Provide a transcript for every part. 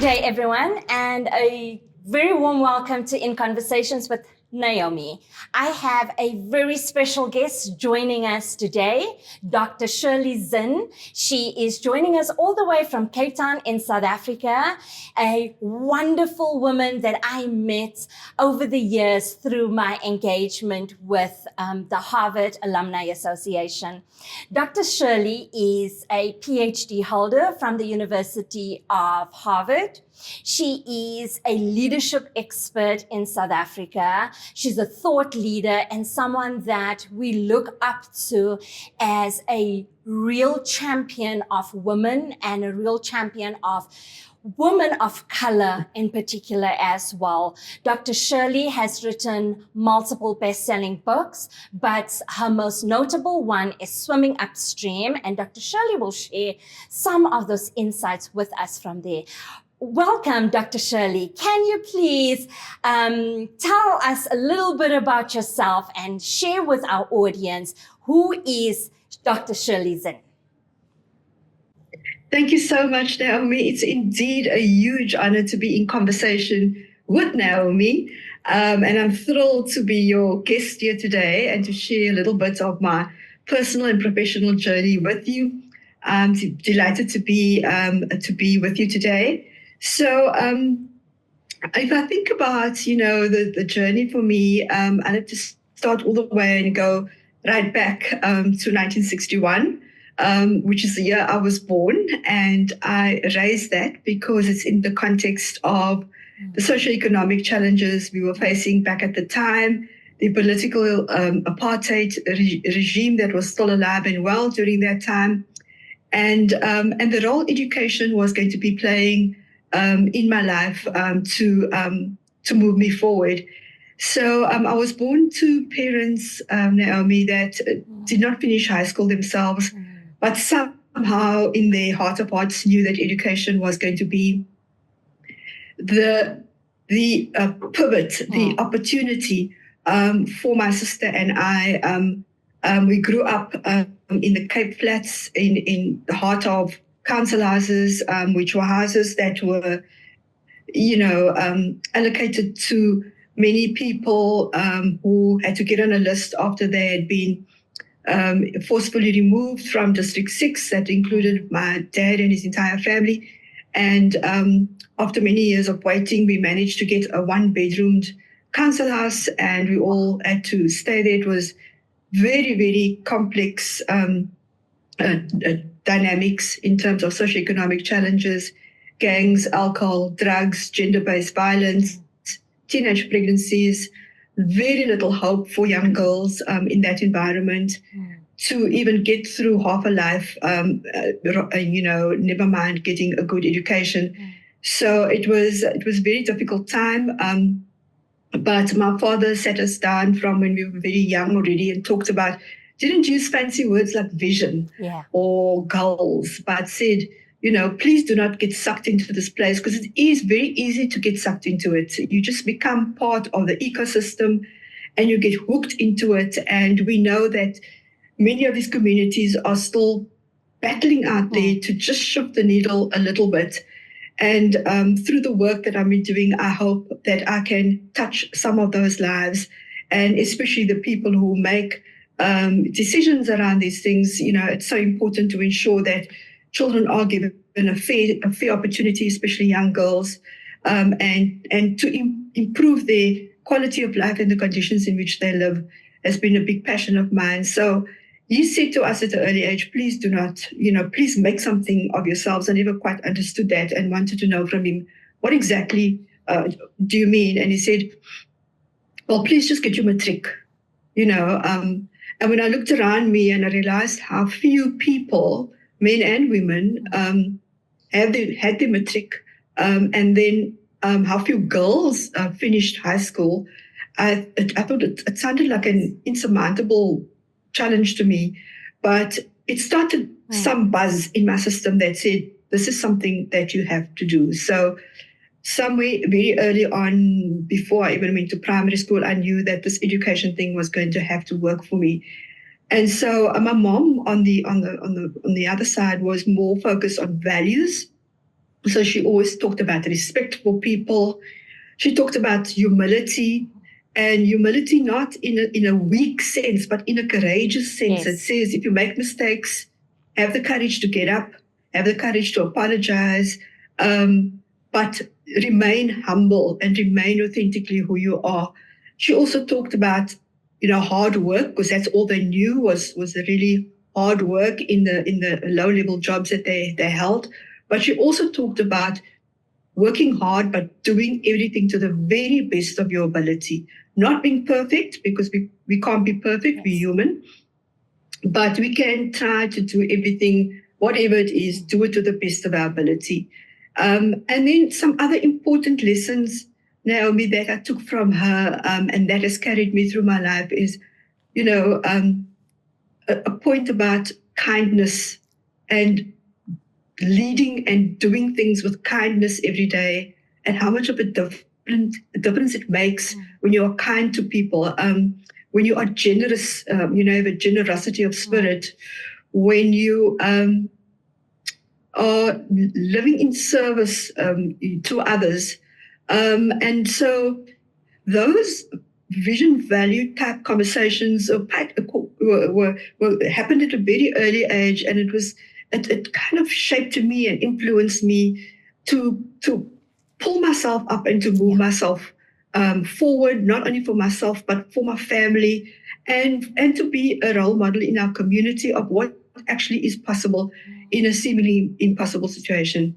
day, everyone, and a very warm welcome to In Conversations with Naomi. I have a very special guest joining us today, Dr. Shirley Zinn. She is joining us all the way from Cape Town in South Africa, a wonderful woman that I met over the years through my engagement with the Harvard Alumni Association. Dr. Shirley is a PhD holder from the University of Harvard. She is a leadership expert in South Africa. She's a thought leader and someone that we look up to as a real champion of women and a real champion of women of color in particular as well. Dr. Shirley has written multiple best-selling books, but her most notable one is Swimming Upstream, and Dr. Shirley will share some of those insights with us from there. Welcome, Dr. Shirley. Can you please tell us a little bit about yourself and share with our audience who is Dr. Shirley Zinn? Thank you so much, Naomi. It's indeed a huge honor to be in conversation with Naomi. And I'm thrilled to be your guest here today and to share a little bit of my personal and professional journey with you. I'm delighted to be with you today. So if I think about, the journey for me, I have to start all the way and go right back to 1961. Which is the year I was born, and I raise that because it's in the context of the socioeconomic challenges we were facing back at the time, the political apartheid regime that was still alive and well during that time, and the role education was going to be playing in my life to move me forward. So I was born to parents, Naomi, that did not finish high school themselves, but somehow in their heart of hearts knew that education was going to be the pivot, the opportunity for my sister and I. We grew up in the Cape Flats in the heart of council houses, which were houses that were, allocated to many people who had to get on a list after they had been forcefully removed from District 6. That included my dad and his entire family. And after many years of waiting, we managed to get a one-bedroomed council house, and we all had to stay there. It was very, very complex dynamics in terms of socioeconomic challenges, gangs, alcohol, drugs, gender-based violence, teenage pregnancies, very little hope for young girls in that environment to even get through half a life, never mind getting a good education. So it was a very difficult time. But my father sat us down from when we were very young already and talked about, didn't use fancy words like vision or goals, but said, please do not get sucked into this place, because it is very easy to get sucked into it. You just become part of the ecosystem and you get hooked into it. And we know that many of these communities are still battling out there to just shift the needle a little bit. And through the work that I've been doing, I hope that I can touch some of those lives, and especially the people who make decisions around these things. It's so important to ensure that children are given a fair opportunity, especially young girls, and to improve their quality of life and the conditions in which they live has been a big passion of mine. So he said to us at an early age, please do not, please make something of yourselves. I never quite understood that and wanted to know from him, what exactly do you mean? And he said, well, please just get your matric, And when I looked around me and I realized how few people, men and women, had their matric, and then how few girls finished high school, I thought it sounded like an insurmountable challenge to me. But it started some buzz in my system that said, this is something that you have to do. So somewhere very early on, before I even went to primary school, I knew that this education thing was going to have to work for me. And so my mom on the other side was more focused on values So she always talked about respect for people. She talked about humility, and humility not in a weak sense, but in a courageous sense. It says if you make mistakes, have the courage to get up, have the courage to apologize, but remain humble and remain authentically who you are. She also talked about, hard work, because that's all they knew was the really hard work in the low-level jobs that they held. But she also talked about working hard, but doing everything to the very best of your ability. Not being perfect, because we can't be perfect, we're human, but we can try to do everything, whatever it is, do it to the best of our ability. And then some other important lessons, Naomi, that I took from her, and that has carried me through my life is, a point about kindness and leading and doing things with kindness every day, and how much of a difference it makes when you are kind to people, when you are generous, have a generosity of spirit, when you are living in service to others. And so those vision value type conversations were happened at a very early age, and it kind of shaped me and influenced me to pull myself up and to move myself forward, not only for myself but for my family, and to be a role model in our community of what actually is possible in a seemingly impossible situation.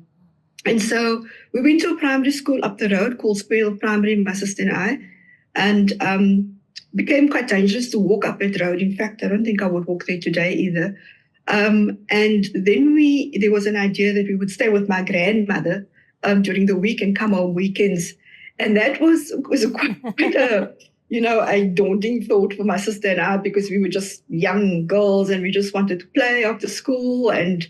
And so we went to a primary school up the road called Speel Primary, my sister and I, and became quite dangerous to walk up that road. In fact, I don't think I would walk there today either. And then there was an idea that we would stay with my grandmother during the week and come home weekends. And that was quite a daunting thought for my sister and I, because we were just young girls and we just wanted to play after school, and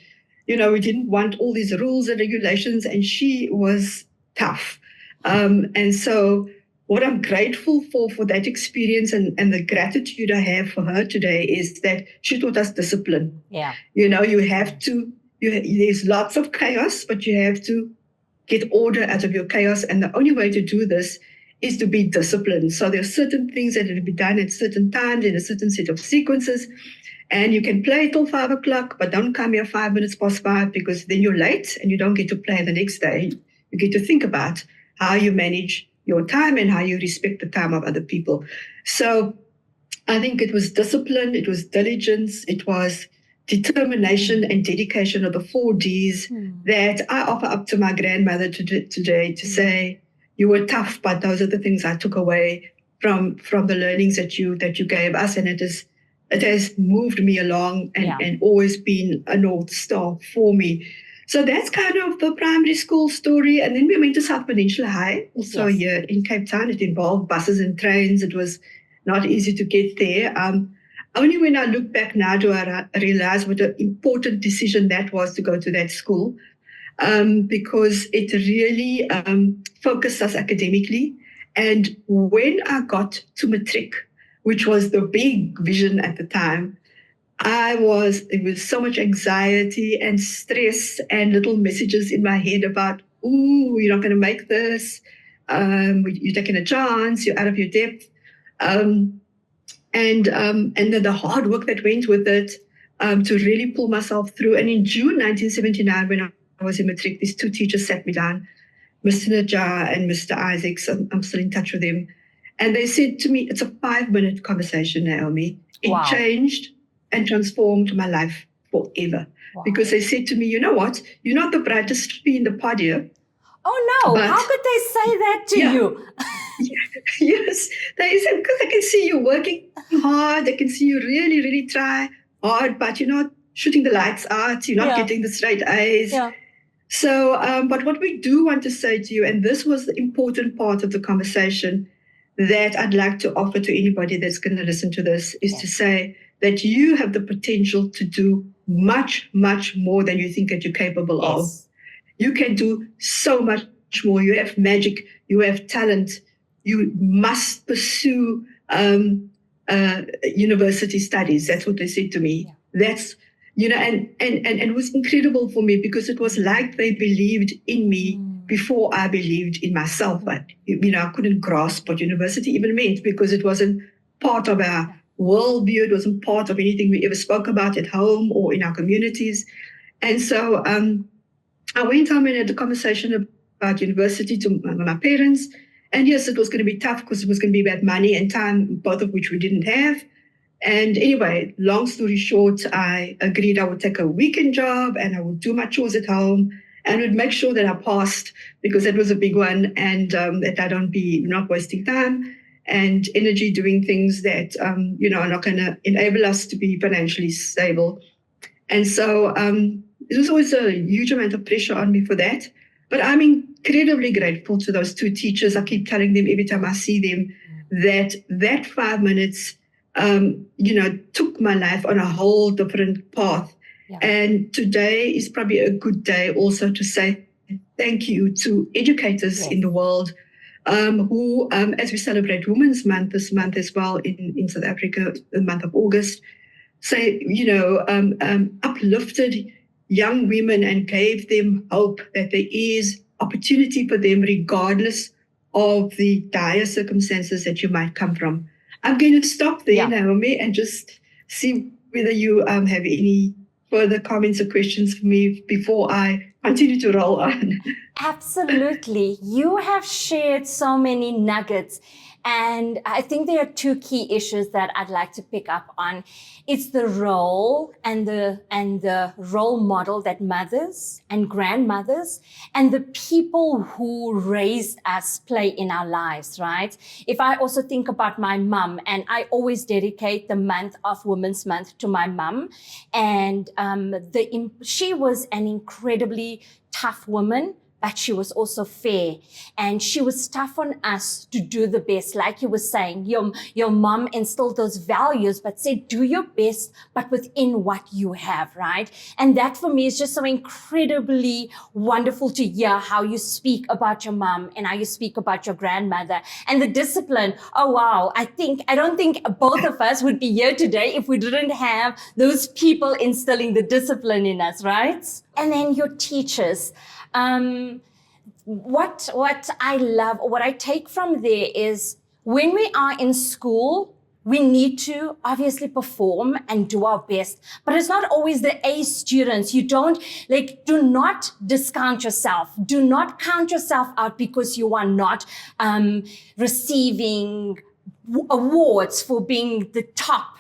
we didn't want all these rules and regulations, and she was tough. And so what I'm grateful for that experience and the gratitude I have for her today is that she taught us discipline. Yeah. You have to, there's lots of chaos, but you have to get order out of your chaos. And the only way to do this is to be disciplined. So there are certain things that have to be done at certain times in a certain set of sequences. And you can play till 5 o'clock, but don't come here 5 minutes past 5, because then you're late and you don't get to play the next day. You get to think about how you manage your time and how you respect the time of other people. So I think it was discipline, it was diligence, it was determination and dedication of the 4 Ds that I offer up to my grandmother today to say, you were tough, but those are the things I took away from the learnings that you gave us, and it has moved me along and always been a North Star for me. So that's kind of the primary school story. And then we went to South Peninsula High, also here in Cape Town. It involved buses and trains. It was not easy to get there. Only when I look back now do I realize what an important decision that was to go to that school, because it really focused us academically. And when I got to matric, which was the big vision at the time, there was so much anxiety and stress and little messages in my head about, you're not going to make this. You're taking a chance. You're out of your depth. And then the hard work that went with it to really pull myself through. And in June 1979, when I was in matric, these 2 teachers sat me down, Mr. Najjar and Mr. Isaacs. I'm still in touch with them. And they said to me, it's a 5-minute conversation, Naomi. It changed and transformed my life forever. Wow. Because they said to me, you know what? You're not the brightest tree in the pod here. Oh, no. How could they say that to you? Yes. They said, because they can see you working hard. They can see you really, really try hard, but you're not shooting the lights out. You're not getting the straight A's. Yeah. So, but what we do want to say to you, and this was the important part of the conversation that I'd like to offer to anybody that's going to listen to this, is to say that you have the potential to do much, much more than you think that you're capable of. You can do so much more. You have magic. You have talent. You must pursue university studies. That's what they said to me. and it was incredible for me because it was like they believed in me before I believed in myself. But, I couldn't grasp what university even meant because it wasn't part of our worldview. It wasn't part of anything we ever spoke about at home or in our communities. And so I went home and had a conversation about university to my parents. And yes, it was going to be tough because it was going to be about money and time, both of which we didn't have. And anyway, long story short, I agreed I would take a weekend job and I would do my chores at home and would make sure that I passed because that was a big one, and that I don't be not wasting time and energy doing things that, are not going to enable us to be financially stable. And so it was always a huge amount of pressure on me for that. But I'm incredibly grateful to those two teachers. I keep telling them every time I see them that 5 minutes took my life on a whole different path. Yeah. And today is probably a good day also to say thank you to educators in the world who, as we celebrate Women's Month this month as well in South Africa, the month of August, uplifted young women and gave them hope that there is opportunity for them regardless of the dire circumstances that you might come from. I'm going to stop there, Naomi, and just see whether you have any further comments or questions for me before I continue to roll on. Absolutely. You have shared so many nuggets. And I think there are two key issues that I'd like to pick up on. It's the role and the role model that mothers and grandmothers and the people who raised us play in our lives, right? If I also think about my mom, and I always dedicate the month of Women's Month to my mom, and she was an incredibly tough woman, but she was also fair, and she was tough on us to do the best. Like you were saying, your mom instilled those values, but said, do your best, but within what you have, right? And that for me is just so incredibly wonderful to hear how you speak about your mom and how you speak about your grandmother and the discipline. Oh, wow. I don't think both of us would be here today if we didn't have those people instilling the discipline in us, right? And then your teachers. What I love, or what I take from there is when we are in school, we need to obviously perform and do our best, but it's not always the A students. You do not discount yourself. Do not count yourself out because you are not receiving awards for being the top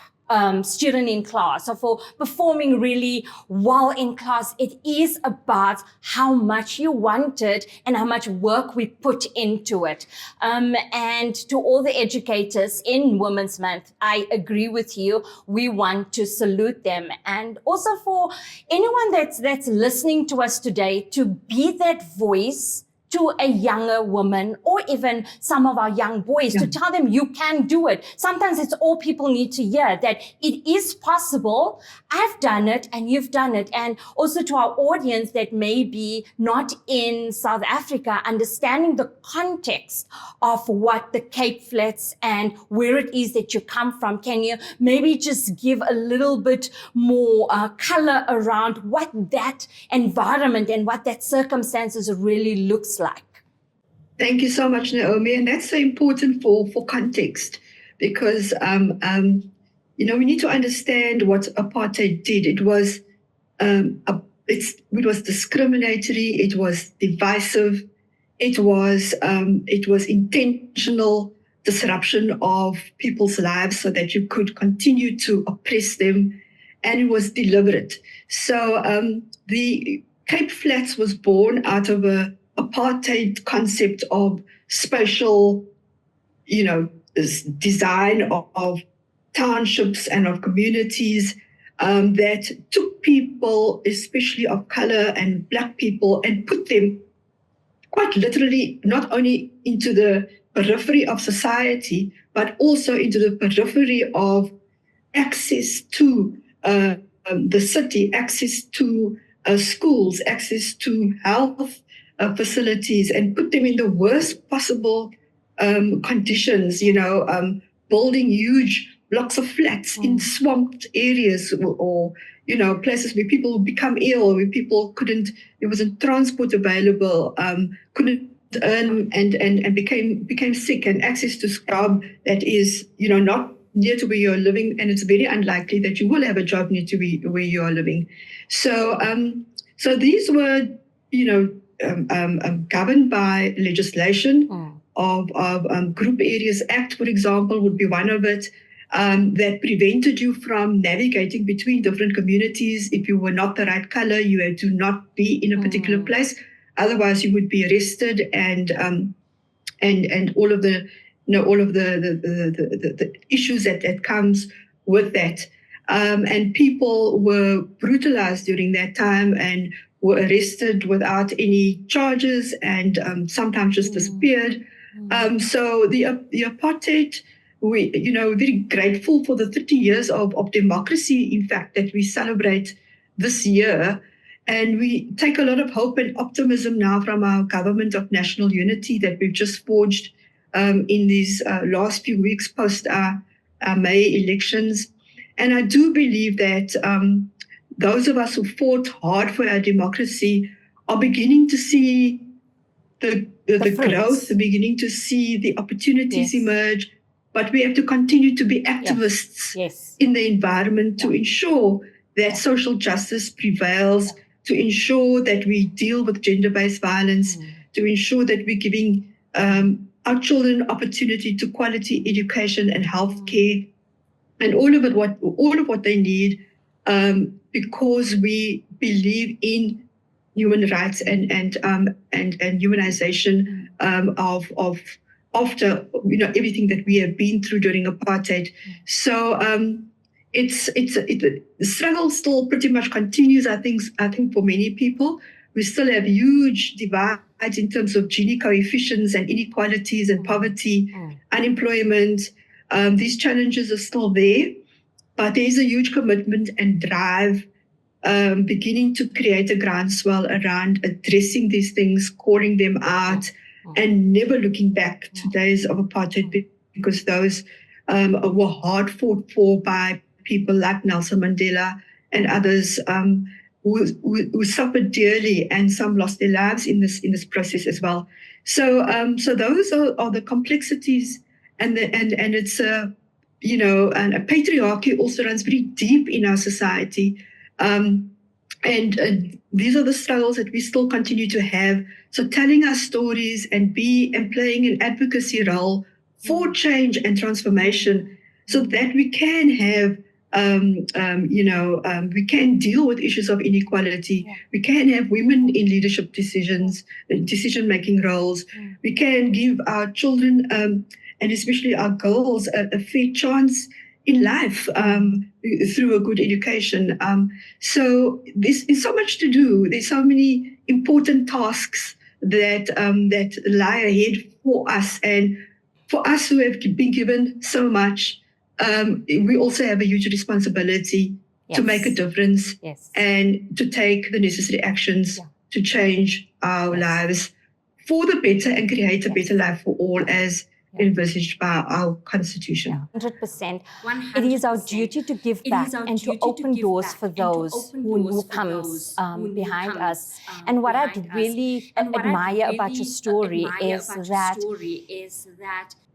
student in class or for performing really well in class. It is about how much you want it and how much work we put into it. And to all the educators in Women's Month, I agree with you. We want to salute them. And also for anyone that's listening to us today, to be that voice to a younger woman or even some of our young boys, to tell them you can do it. Sometimes it's all people need to hear, that it is possible. I've done it and you've done it. And also to our audience that may be not in South Africa, understanding the context of what the Cape Flats and where it is that you come from. Can you maybe just give a little bit more color around what that environment and what that circumstances really looks like? Thank you so much, Naomi. And that's so important for context because, we need to understand what apartheid did. It was discriminatory. It was divisive. It was intentional disruption of people's lives so that you could continue to oppress them. And it was deliberate. So the Cape Flats was born out of a apartheid concept of spatial, design of townships and of communities that took people, especially of color and Black people, and put them quite literally not only into the periphery of society, but also into the periphery of access to the city, access to schools, access to health facilities, and put them in the worst possible conditions, building huge blocks of flats in swamped areas, or places where people become ill, where people there wasn't transport available, couldn't earn, and became sick, and access to scrub that is not near to where you're living, and it's very unlikely that you will have a job near to where you are living. So these were governed by legislation of Group Areas Act, for example, would be one of it, that prevented you from navigating between different communities. If you were not the right color, you had to not be in a particular place. Otherwise, you would be arrested, and all of the the issues that comes with that. And people were brutalized during that time and were arrested without any charges, and sometimes just disappeared. So the apartheid, we very grateful for the 30 years of democracy, in fact, that we celebrate this year. And we take a lot of hope and optimism now from our government of national unity that we've just forged in these last few weeks post our May elections. And I do believe that those of us who fought hard for our democracy are beginning to see the growth, beginning to see the opportunities emerge. But we have to continue to be activists in the environment to ensure that social justice prevails, to ensure that we deal with gender-based violence, to ensure that we're giving our children opportunity to quality education and health care, and all of what they need, because we believe in human rights and humanization of after everything that we have been through during apartheid. So the struggle still pretty much continues. I think for many people, we still have huge divides in terms of Gini coefficients and inequalities and poverty, unemployment. These challenges are still there, but there is a huge commitment and drive beginning to create a groundswell around addressing these things, calling them out, and never looking back to days of apartheid, because those were hard fought for by people like Nelson Mandela and others who suffered dearly, and some lost their lives in this process as well. So those are the complexities, and it's and a patriarchy also runs very deep in our society, and these are the struggles that we still continue to have. So telling our stories and playing an advocacy role for change and transformation, so that we can have we can deal with issues of inequality. We can have women in leadership decision-making roles. We can give our children, and especially our girls, a fair chance in life through a good education. So there's so much to do. There's so many important tasks that lie ahead for us, and for us who have been given so much. We also have a huge responsibility to make a difference and to take the necessary actions to change our lives for the better and create a better life for all, as envisaged by our constitution. 100%. It is our duty to give back and to open doors for those who comes behind us. And what I really admire about your story is that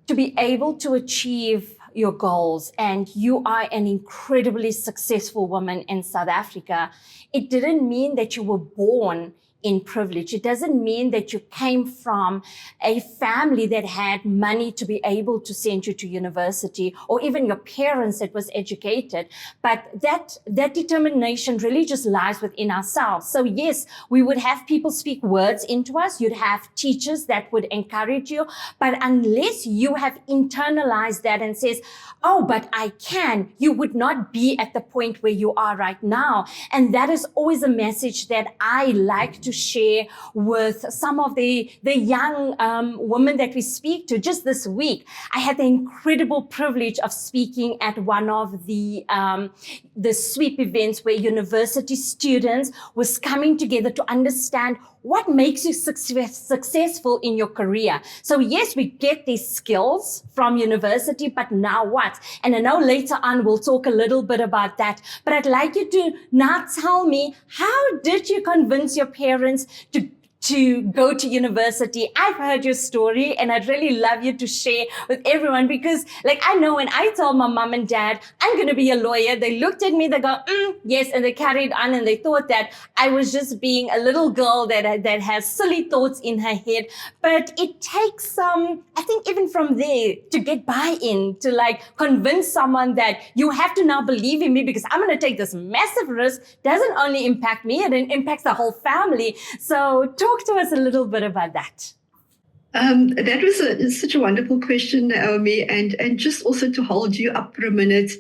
to be able to achieve your goals, and you are an incredibly successful woman in South Africa, it didn't mean that you were born in privilege. It doesn't mean that you came from a family that had money to be able to send you to university, or even your parents that was educated. But that determination really just lies within ourselves. So yes, we would have people speak words into us. You'd have teachers that would encourage you. But unless you have internalized that and says, oh, but I can, you would not be at the point where you are right now. And that is always a message that I like to share with some of the young women that we speak to. Just this week, I had the incredible privilege of speaking at one of the sweep events where university students was coming together to understand what makes you successful in your career? So yes, we get these skills from university, but now what? And I know later on we'll talk a little bit about that, but I'd like you to now tell me, how did you convince your parents to go to university? I've heard your story and I'd really love you to share with everyone, because like I know when I told my mom and dad I'm going to be a lawyer, they looked at me, they go, yes, and they carried on, and they thought that I was just being a little girl that has silly thoughts in her head. But it takes some, I think even from there, to get buy-in, to like convince someone that you have to now believe in me because I'm going to take this massive risk. Doesn't only impact me, it impacts the whole family. So talk to us a little bit about that. That was such a wonderful question, Naomi, and just also to hold you up for a minute.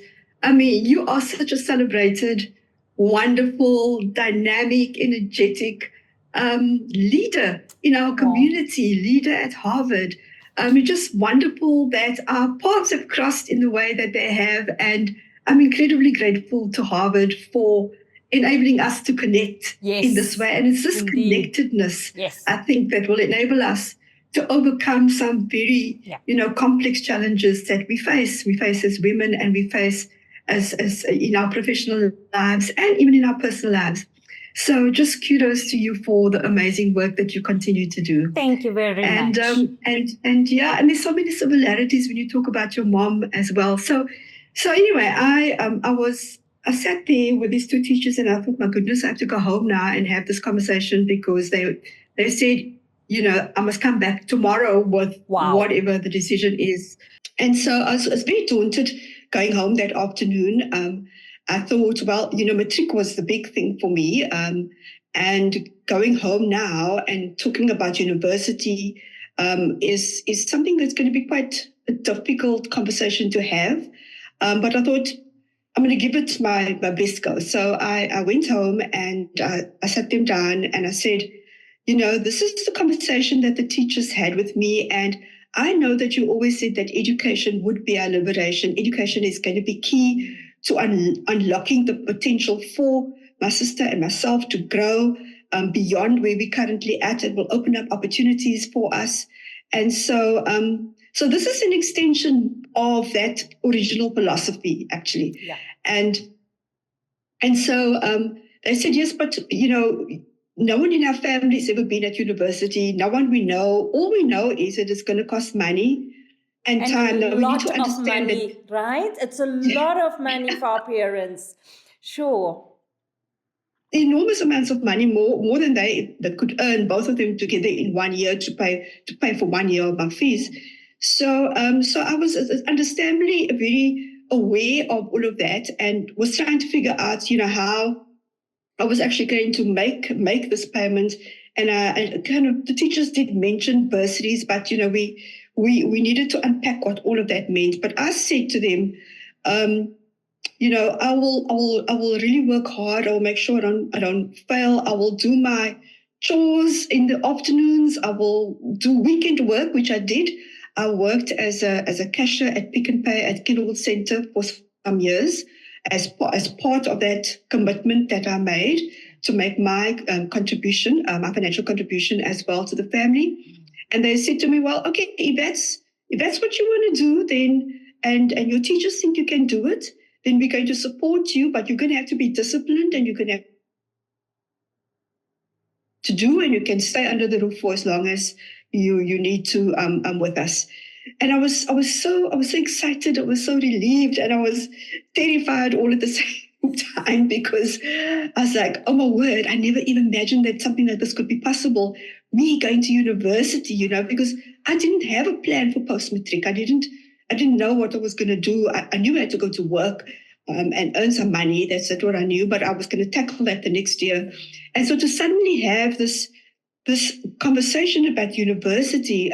I mean, you are such a celebrated, wonderful, dynamic, energetic leader in our community, leader at Harvard. It's just wonderful that our paths have crossed in the way that they have, and I'm incredibly grateful to Harvard for enabling us to connect in this way. And it's this connectedness, I think, that will enable us to overcome some very, complex challenges that we face. We face as women, and we face as in our professional lives and even in our personal lives. So just kudos to you for the amazing work that you continue to do. Thank you very much. And there's so many similarities when you talk about your mom as well. So anyway, I sat there with these two teachers, and I thought, my goodness, I have to go home now and have this conversation, because they said, I must come back tomorrow with whatever the decision is. And so I was very daunted going home that afternoon. I thought, well, matric was the big thing for me. And going home now and talking about university is something that's going to be quite a difficult conversation to have. But I thought, I'm going to give it my best go. So I went home and I sat them down and I said, this is the conversation that the teachers had with me. And I know that you always said that education would be our liberation. Education is going to be key to unlocking the potential for my sister and myself to grow beyond where we're currently at. It will open up opportunities for us. And so this is an extension of that original philosophy, actually. Yeah. And so they said, yes, but, no one in our family has ever been at university. No one we know. All we know is that it's going to cost money and time. A we lot need to understand of money, right? It's a lot of money for our parents. Sure. Enormous amounts of money, more than they could earn, both of them together in 1 year to pay for 1 year of my fees. So I was understandably very aware of all of that, and was trying to figure out, how I was actually going to make this payment. And the teachers did mention bursaries, but we needed to unpack what all of that meant. But I said to them, I will really work hard. I will make sure I don't fail. I will do my chores in the afternoons. I will do weekend work, which I did. I worked as a cashier at Pick n Pay at Kenilworth Centre for some years, as part of that commitment that I made to make my contribution, my financial contribution as well to the family. And they said to me, well, okay, if that's what you want to do, then and your teachers think you can do it, then we're going to support you, but you're going to have to be disciplined, and you're going to have to do, and you can stay under the roof for as long as you need to with us. And I was so excited, I was so relieved, and I was terrified all at the same time, because I was like, oh my word, I never even imagined that something like this could be possible. Me going to university, because I didn't have a plan for post-matric. I didn't know what I was going to do. I knew I had to go to work and earn some money. That's what I knew, but I was going to tackle that the next year. And so to suddenly have this conversation about university,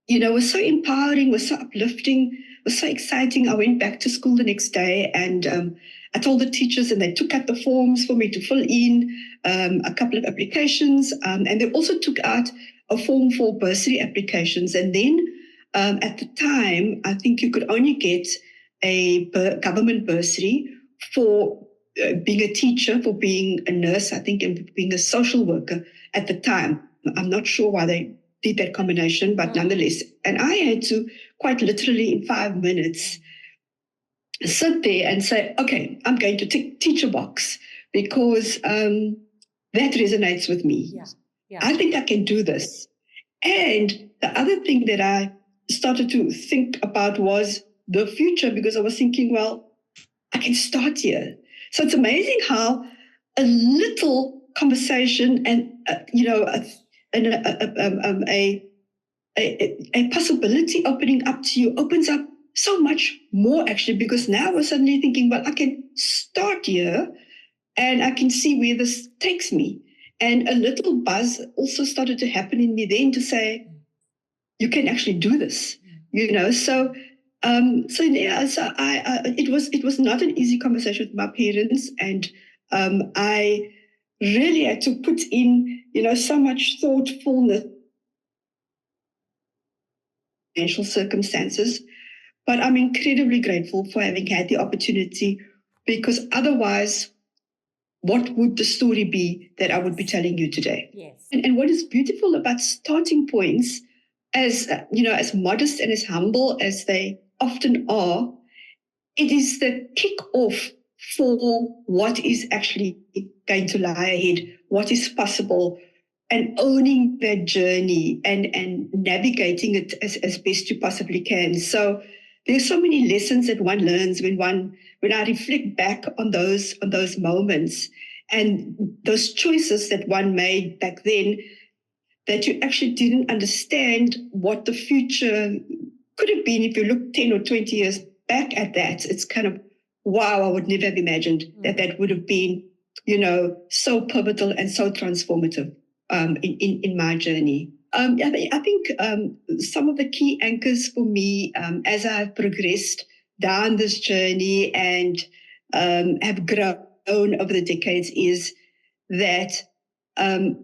was so empowering, was so uplifting, was so exciting. I went back to school the next day, and I told the teachers, and they took out the forms for me to fill in, a couple of applications, and they also took out a form for bursary applications. And then at the time, I think you could only get a government bursary for being a teacher, for being a nurse, I think, and being a social worker at the time. I'm not sure why they did that combination, but nonetheless. And I had to quite literally in 5 minutes sit there and say, okay, I'm going to tick teacher box because that resonates with me. Yeah. I think I can do this. And the other thing that I started to think about was the future, because I was thinking, well, I can start here. So it's amazing how a little conversation and, a possibility opening up to you opens up so much more, actually, because now we're suddenly thinking, well, I can start here and I can see where this takes me. And a little buzz also started to happen in me then to say, you can actually do this, So it was not an easy conversation with my parents, and I really had to put in, so much thoughtfulness, financial circumstances. But I'm incredibly grateful for having had the opportunity, because otherwise, what would the story be that I would be telling you today? Yes. And what is beautiful about starting points, as as modest and as humble as they often are, it is the kick-off for what is actually going to lie ahead, what is possible, and owning that journey and navigating it as best you possibly can. So there's so many lessons that one learns when I reflect back on those moments and those choices that one made back then, that you actually didn't understand what the future could have been. If you look 10 or 20 years back at that, it's kind of, wow, I would never have imagined that would have been, so pivotal and so transformative in my journey. I think some of the key anchors for me as I've progressed down this journey and have grown over the decades is that a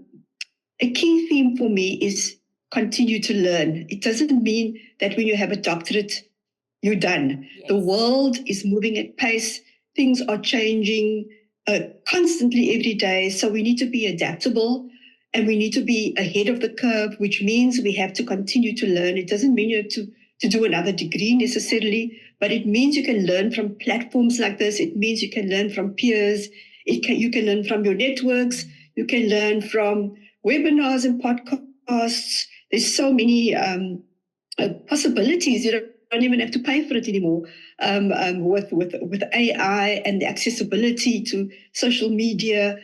key theme for me is continue to learn. It doesn't mean that when you have a doctorate, you're done. Yes. The world is moving at pace. Things are changing constantly every day. So we need to be adaptable and we need to be ahead of the curve, which means we have to continue to learn. It doesn't mean you have to do another degree necessarily, but it means you can learn from platforms like this. It means you can learn from peers. You can learn from your networks. You can learn from webinars and podcasts. There's so many possibilities. You don't even have to pay for it anymore. With AI and the accessibility to social media,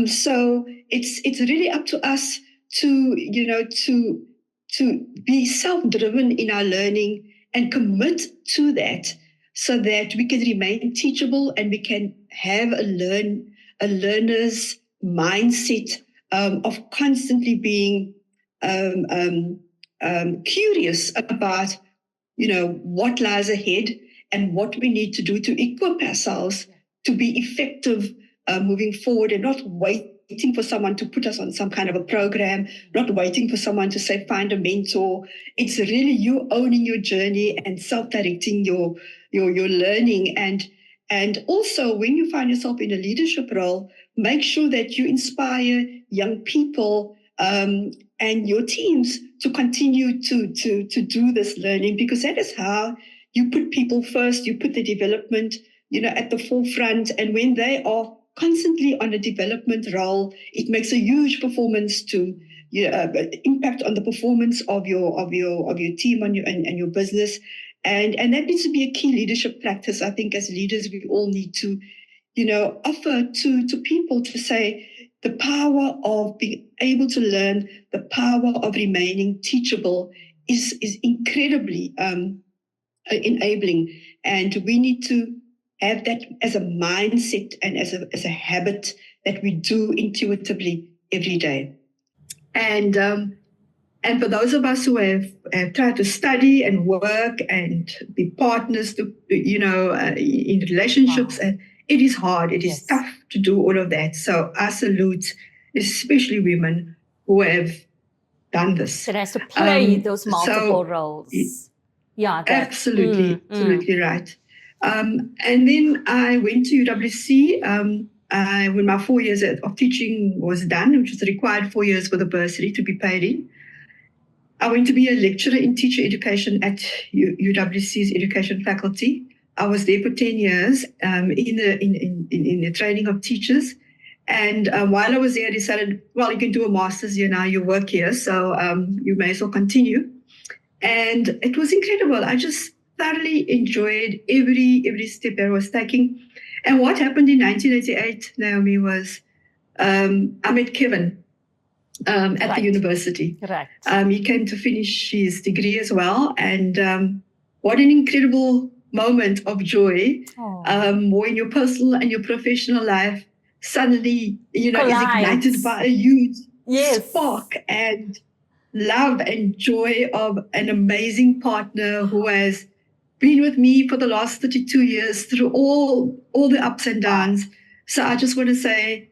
so it's really up to us to be self-driven in our learning and commit to that, so that we can remain teachable and we can have a learner's mindset of constantly being curious about what lies ahead and what we need to do to equip ourselves to be effective moving forward, and not waiting for someone to put us on some kind of a program, not waiting for someone to say, find a mentor. It's really you owning your journey and self-directing your learning. And also, when you find yourself in a leadership role, make sure that you inspire young people and your teams to continue to do this learning, because that is how you put people first. You put the development, at the forefront. And when they are constantly on a development role, it makes a huge performance to impact on the performance of your team and your business. And that needs to be a key leadership practice. I think as leaders, we all need to, offer to people to say the power of being able to learn, the power of remaining teachable is incredibly enabling. And we need to have that as a mindset and as a habit that we do intuitively every day. And for those of us who have tried to study and work and be partners, in relationships, and it is hard. It is tough to do all of that. So I salute, especially women who have done this. That has to play those multiple roles. Yeah, absolutely right. And then I went to UWC when my 4 years of teaching was done, which was required 4 years for the bursary to be paid in. I went to be a lecturer in teacher education at UWC's education faculty. I was there for 10 years in the training of teachers. And while I was there, I decided, well, you can do a master's here now, you work here, so you may as well continue. And it was incredible. I just thoroughly enjoyed every step that I was taking. And what happened in 1988, Naomi, was I met Kevin at the university. Right. He came to finish his degree as well. And what an incredible moment of joy when your personal and your professional life suddenly, is ignited by a huge spark and love and joy of an amazing partner who has been with me for the last 32 years through all the ups and downs. So I just want to say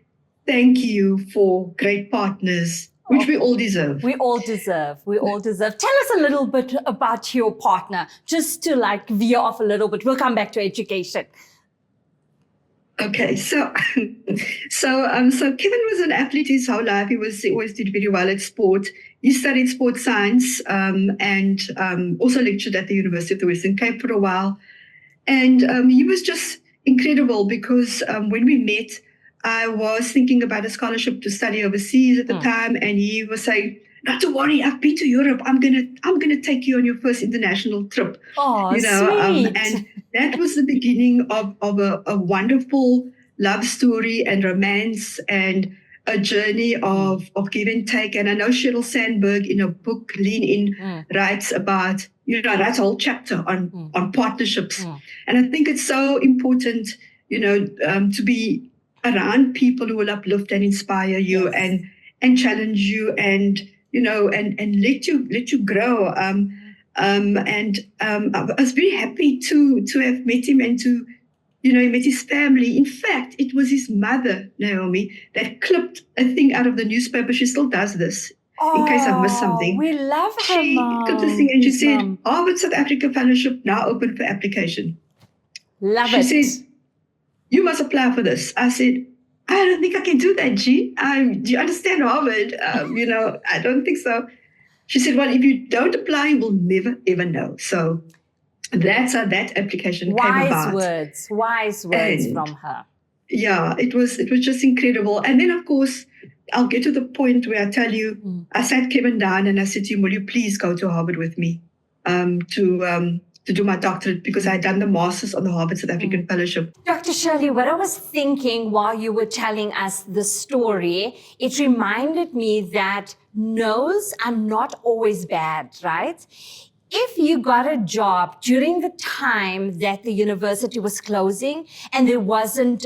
thank you for great partners, which we all deserve. We all deserve. Tell us a little bit about your partner, just to veer off a little bit. We'll come back to education. Okay, so Kevin was an athlete his whole life. He always did very well at sport. He studied sports science and also lectured at the University of the Western Cape for a while. And he was just incredible because when we met, I was thinking about a scholarship to study overseas at the time, and he was saying, "Not to worry, I've been to Europe. I'm gonna take you on your first international trip." Oh, sweet. And that was the beginning of a wonderful love story and romance and a journey of give and take. And I know Sheryl Sandberg in a book, Lean In, writes about, writes a whole chapter on partnerships. And I think it's so important, to be around people who will uplift and inspire you and challenge you and let you grow. I was very happy to have met him and to, he met his family. In fact, it was his mother, Naomi, that clipped a thing out of the newspaper. She still does this, in case I missed something. We love her, She Mom. clipped this thing and she said, Mom. Harvard South Africa Fellowship now open for application. Love it. She said, you must apply for this. I said, I don't think I can do that, G. Do you understand Harvard? I don't think so. She said, well, if you don't apply, you will never, ever know. So that's how that application came about. Wise words from her. Yeah, it was just incredible. And then, of course, I'll get to the point where I tell you, I sat Kevin down and I said to him, will you please go to Harvard with me to do my doctorate, because I had done the master's on the Harvard South African Fellowship. Dr. Shirley, what I was thinking while you were telling us the story, it reminded me that no's are not always bad, right? If you got a job during the time that the university was closing and there wasn't,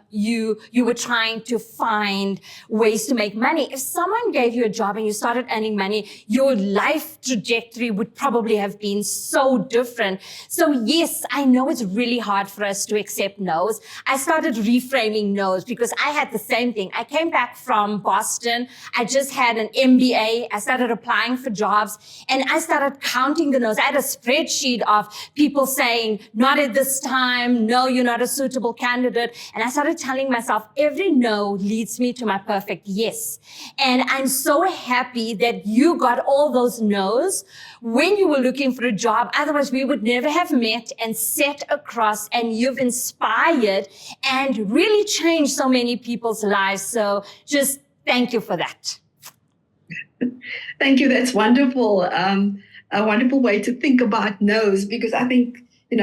you were trying to find ways to make money, if someone gave you a job and you started earning money, your life trajectory would probably have been so different. So yes, I know it's really hard for us to accept no's. I started reframing no's because I had the same thing. I came back from Boston. I just had an MBA. I started applying for jobs and I started counting the no's. I had a spreadsheet of people saying, not at this time, no, you're not a suitable candidate. And I started telling myself, every no leads me to my perfect yes. And I'm so happy that you got all those no's when you were looking for a job. Otherwise, we would never have met and sat across, and you've inspired and really changed so many people's lives. So just thank you for that. Thank you. That's wonderful. A wonderful way to think about no's, because I think,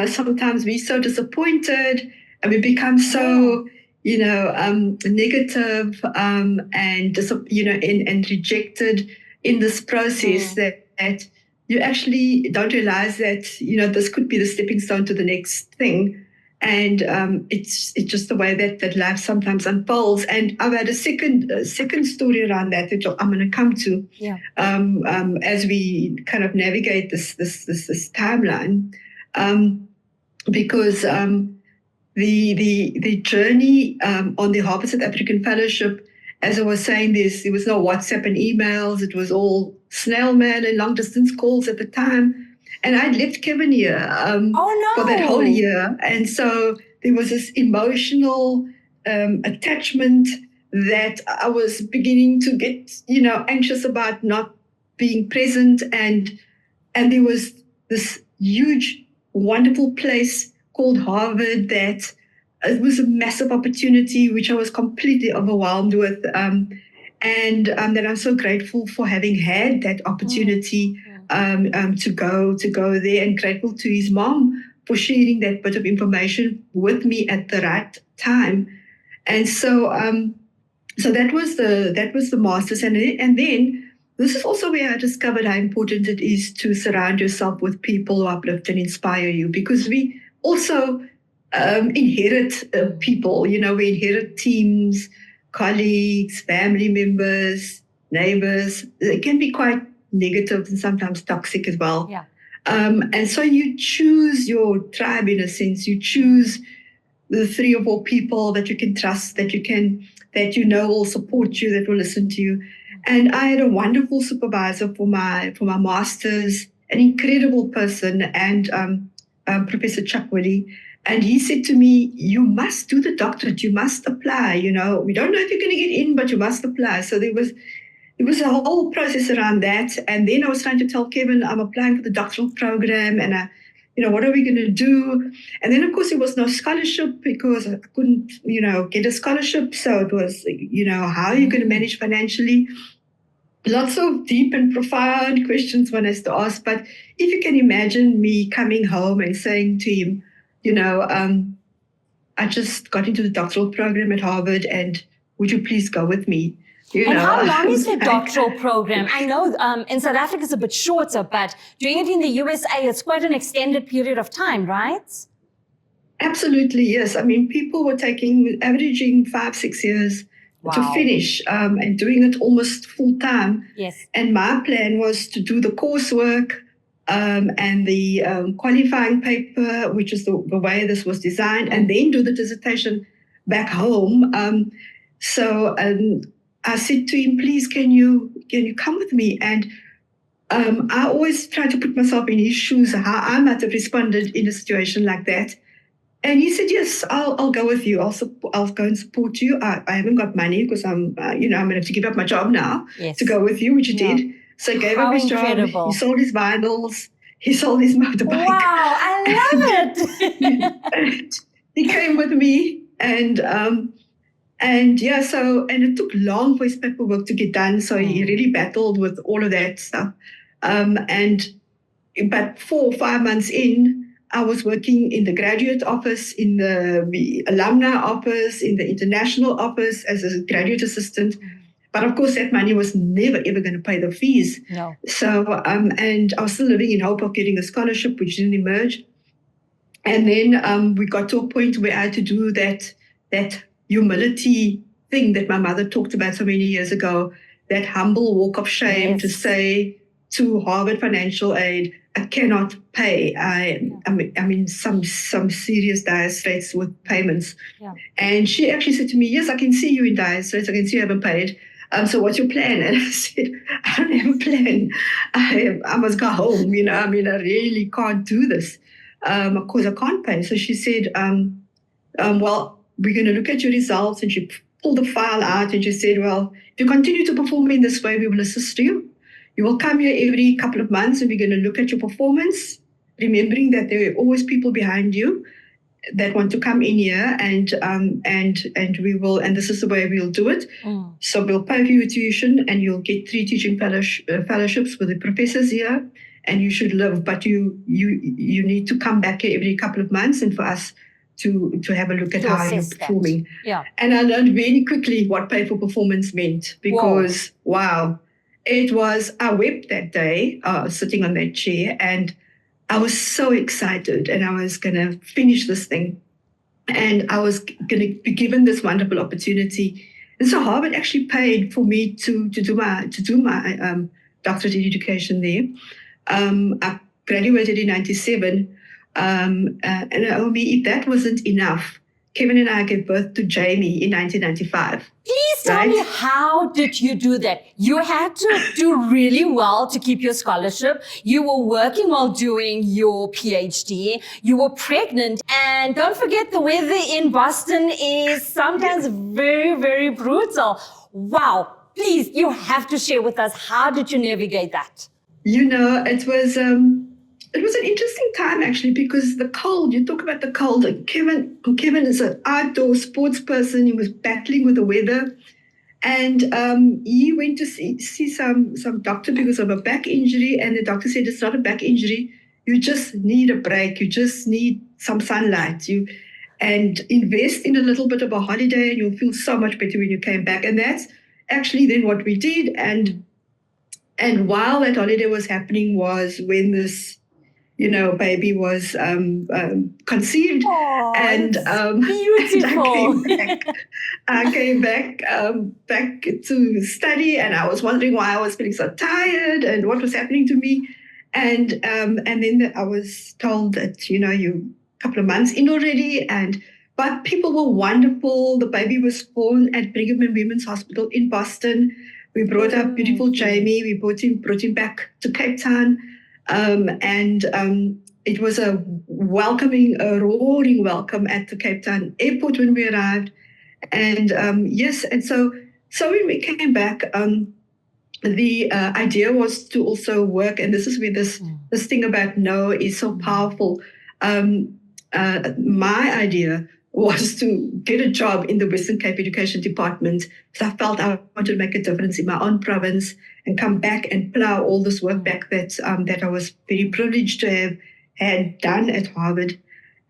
sometimes we're so disappointed and we become so, negative and rejected in this process that you actually don't realize that, this could be the stepping stone to the next thing. And it's just the way that life sometimes unfolds. And I've had a second story around that, which I'm going to come to as we kind of navigate this timeline, because the journey on the Harvard South African Fellowship, as I was saying, there was no WhatsApp and emails. It was all snail mail and long distance calls at the time. And I'd left Kevin here for that whole year. And so there was this emotional attachment that I was beginning to get, anxious about not being present. And there was this huge, wonderful place called Harvard that it was a massive opportunity, which I was completely overwhelmed with. And that I'm so grateful for having had that opportunity to go there, and grateful to his mom for sharing that bit of information with me at the right time. And so that was the master's, and then this is also where I discovered how important it is to surround yourself with people who uplift and inspire you, because we also inherit people. We inherit teams, colleagues, family members, neighbors. It can be quite negative and sometimes toxic as well. Yeah. And so you choose your tribe in a sense. You choose the 3 or 4 people that you can trust, that will support you, that will listen to you. And I had a wonderful supervisor for my master's, an incredible person, and Professor Chuck Willie. And he said to me, "You must do the doctorate. You must apply. We don't know if you're going to get in, but you must apply." So there was a whole process around that. And then I was trying to tell Kevin, I'm applying for the doctoral program, and what are we going to do? And then, of course, there was no scholarship because I couldn't, get a scholarship. So it was, how are you going to manage financially? Lots of deep and profound questions one has to ask. But if you can imagine me coming home and saying to him, I just got into the doctoral program at Harvard, and would you please go with me? And how long is the doctoral program? I know in South Africa it's a bit shorter, but doing it in the USA, it's quite an extended period of time, right? Absolutely, yes. I mean, people were averaging 5-6 years to finish, and doing it almost full time. Yes. And my plan was to do the coursework and the qualifying paper, which is the way this was designed, and then do the dissertation back home. So I said to him, "Please, can you come with me?" And I always try to put myself in his shoes, how I might have responded in a situation like that. And he said, "Yes, I'll go with you. I'll go and support you. I haven't got money because I'm going to have to give up my job now to go with you," which he did. So he gave up his job. He sold his vinyls. He sold his motorbike. Wow, I love it. He came with me, and it took long for his paperwork to get done. So he really battled with all of that stuff. But 4 or 5 months in, I was working in the graduate office, in the alumni office, in the international office as a graduate assistant. But of course, that money was never, ever going to pay the fees. No. So, and I was still living in hope of getting a scholarship, which didn't emerge. And then we got to a point where I had to do that humility thing that my mother talked about so many years ago, that humble walk of shame to say to Harvard Financial Aid, "I cannot pay. I'm in some serious dire straits with payments." Yeah. And she actually said to me, "Yes, I can see you in dire straits. I can see you haven't paid. So what's your plan?" And I said, "I don't have a plan. I must go home. I really can't do this. Of course, I can't pay." So she said, "Well, we're going to look at your results." And she pulled the file out and she said, "Well, if you continue to perform in this way, we will assist you. You will come here every couple of months and we're going to look at your performance, remembering that there are always people behind you that want to come in here, and we will, and this is the way we'll do it. So we'll pay for your tuition and you'll get 3 teaching fellowships with the professors here, and you should live, but you need to come back here every couple of months and for us to have a look at how you're performing." Yeah. And I learned very quickly what pay for performance meant, because it was, I wept that day sitting on that chair, and I was so excited, and I was going to finish this thing, and I was going to be given this wonderful opportunity. And so Harvard actually paid for me to do my doctorate in education there. I graduated in 1997, and Naomi, if that wasn't enough, Kevin and I gave birth to Jamie in 1995. Please tell me, how did you do that? You had to do really well to keep your scholarship. You were working while doing your PhD. You were pregnant. And don't forget, the weather in Boston is sometimes very, very brutal. Wow. Please, you have to share with us, how did you navigate that? It was an interesting time, actually, because the cold, you talk about the cold. Kevin is an outdoor sports person. He was battling with the weather. And he went to see some doctor because of a back injury. And the doctor said, it's not a back injury. You just need a break. You just need some sunlight. And invest in a little bit of a holiday, and you'll feel so much better when you came back. And that's actually then what we did. And while that holiday was happening was when this, baby was conceived. Oh, and beautiful. I came back to study, and I was wondering why I was feeling so tired and what was happening to me. And then I was told that, you're a couple of months in already, but people were wonderful. The baby was born at Brigham and Women's Hospital in Boston. We brought up beautiful Jamie. We brought him back to Cape Town. It was a roaring welcome at the Cape Town airport when we arrived. And so when we came back, the idea was to also work, and this is where this thing about no is so powerful. My idea was to get a job in the Western Cape Education Department, because I felt I wanted to make a difference in my own province and come back and plow all this work back that I was very privileged to had done at Harvard.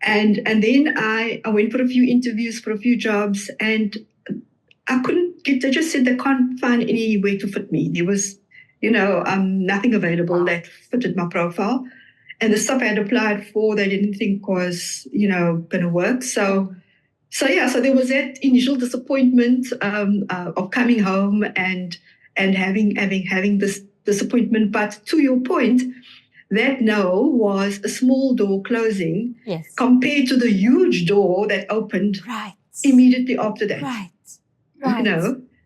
And then I went for a few interviews for a few jobs, and I couldn't get, they just said they can't find any way to fit me. There was, nothing available that fitted my profile. And the stuff I had applied for, they didn't think was, going to work. So there was that initial disappointment of coming home and having this disappointment. But to your point, that no was a small door closing compared to the huge door that opened immediately after that. Right.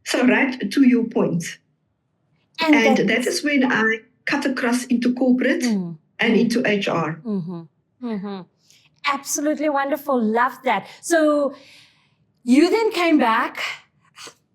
So right to your point. And that is when I cut across into corporate and into HR. Absolutely wonderful. Love that. So you then came back,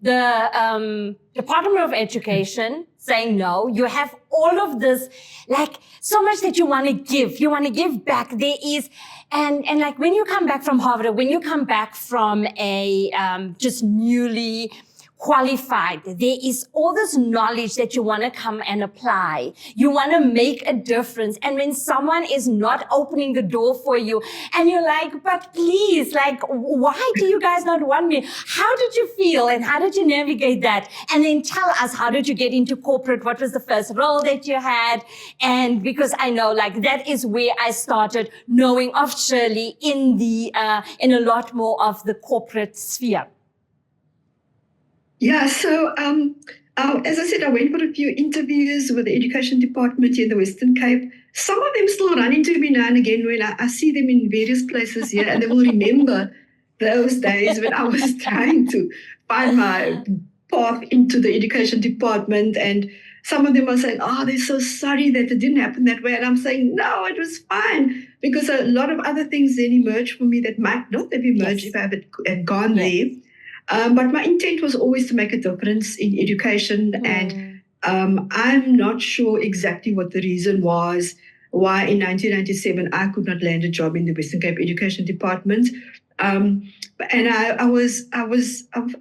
the Department of Education saying no. You have all of this, like so much that you want to give. You want to give back. There is, and like when you come back from Harvard, when you come back from a just newly qualified, there is all this knowledge that you want to come and apply. You want to make a difference. And when someone is not opening the door for you and you're like, but please, like, why do you guys not want me? How did you feel and how did you navigate that? And then tell us, how did you get into corporate? What was the first role that you had? And because I know, like, that is where I started knowing of Shirley in a lot more of the corporate sphere. Yeah, so as I said, I went for a few interviews with the education department here in the Western Cape. Some of them still run into me now and again when I see them in various places here, and they will remember those days when I was trying to find my path into the education department. And some of them are saying, oh, they're so sorry that it didn't happen that way. And I'm saying, no, it was fine, because a lot of other things then emerged for me that might not have emerged if I had gone there. But my intent was always to make a difference in education, and I'm not sure exactly what the reason was why in 1997 I could not land a job in the Western Cape Education Department, and I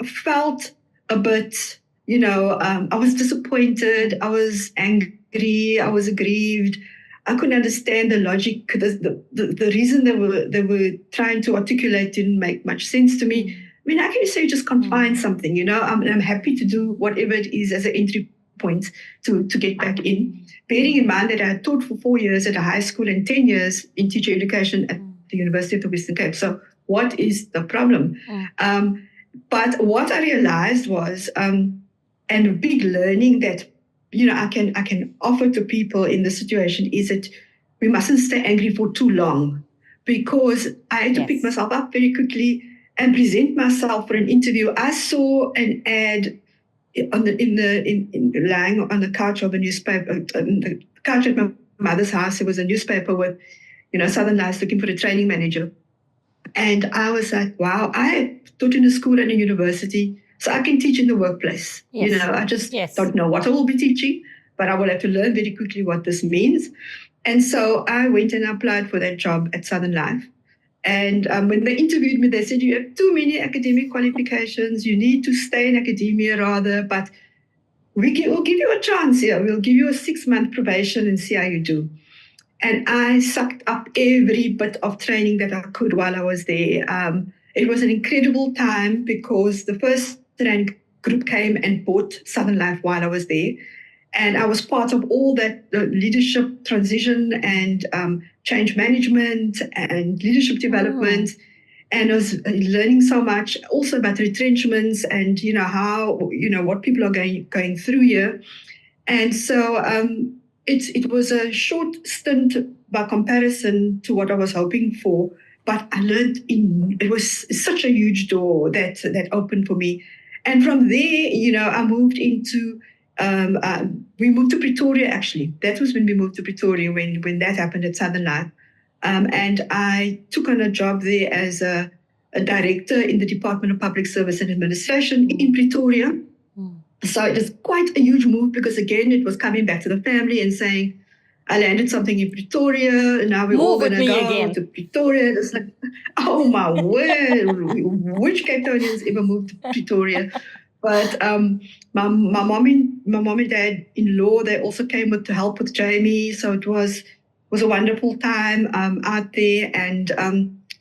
felt a bit, I was disappointed, I was angry, I was aggrieved. I couldn't understand the logic. The reason they were trying to articulate didn't make much sense to me. I mean, how can you say you just can't find something, I'm happy to do whatever it is as an entry point to get back in. Bearing in mind that I taught for 4 years at a high school and 10 years in teacher education at the University of the Western Cape. So what is the problem? But what I realized was, and a big learning that, I can offer to people in this situation is that we mustn't stay angry for too long, because I had to pick myself up very quickly. and present myself for an interview, I saw an ad lying on the couch of a newspaper, on the couch at my mother's house. There was a newspaper with, Southern Lights looking for a training manager. And I was like, wow, I taught in a school and a university, so I can teach in the workplace. Yes. I just don't know what I will be teaching, but I will have to learn very quickly what this means. And so I went and applied for that job at Southern Life. And when they interviewed me, they said, you have too many academic qualifications. You need to stay in academia rather, but we'll give you a chance here. We'll give you a 6-month probation and see how you do. And I sucked up every bit of training that I could while I was there. It was an incredible time because the first rank group came and bought Southern Life while I was there. And I was part of all that leadership transition and change management and leadership development. And I was learning so much also about retrenchments and, how, what people are going through here. And so it was a short stint by comparison to what I was hoping for. But I learned it was such a huge door that opened for me. And from there, I moved into we moved to Pretoria, actually. That was when we moved to Pretoria, when that happened at Southern Life. And I took on a job there as a director in the Department of Public Service and Administration in Pretoria. So it was quite a huge move because, again, it was coming back to the family and saying, I landed something in Pretoria, and now we're all going to go to Pretoria. It's like, oh, my word, which Cape Townians ever moved to Pretoria? But my mom and dad-in-law, they also came to help with Jamie. So it was a wonderful time out there. And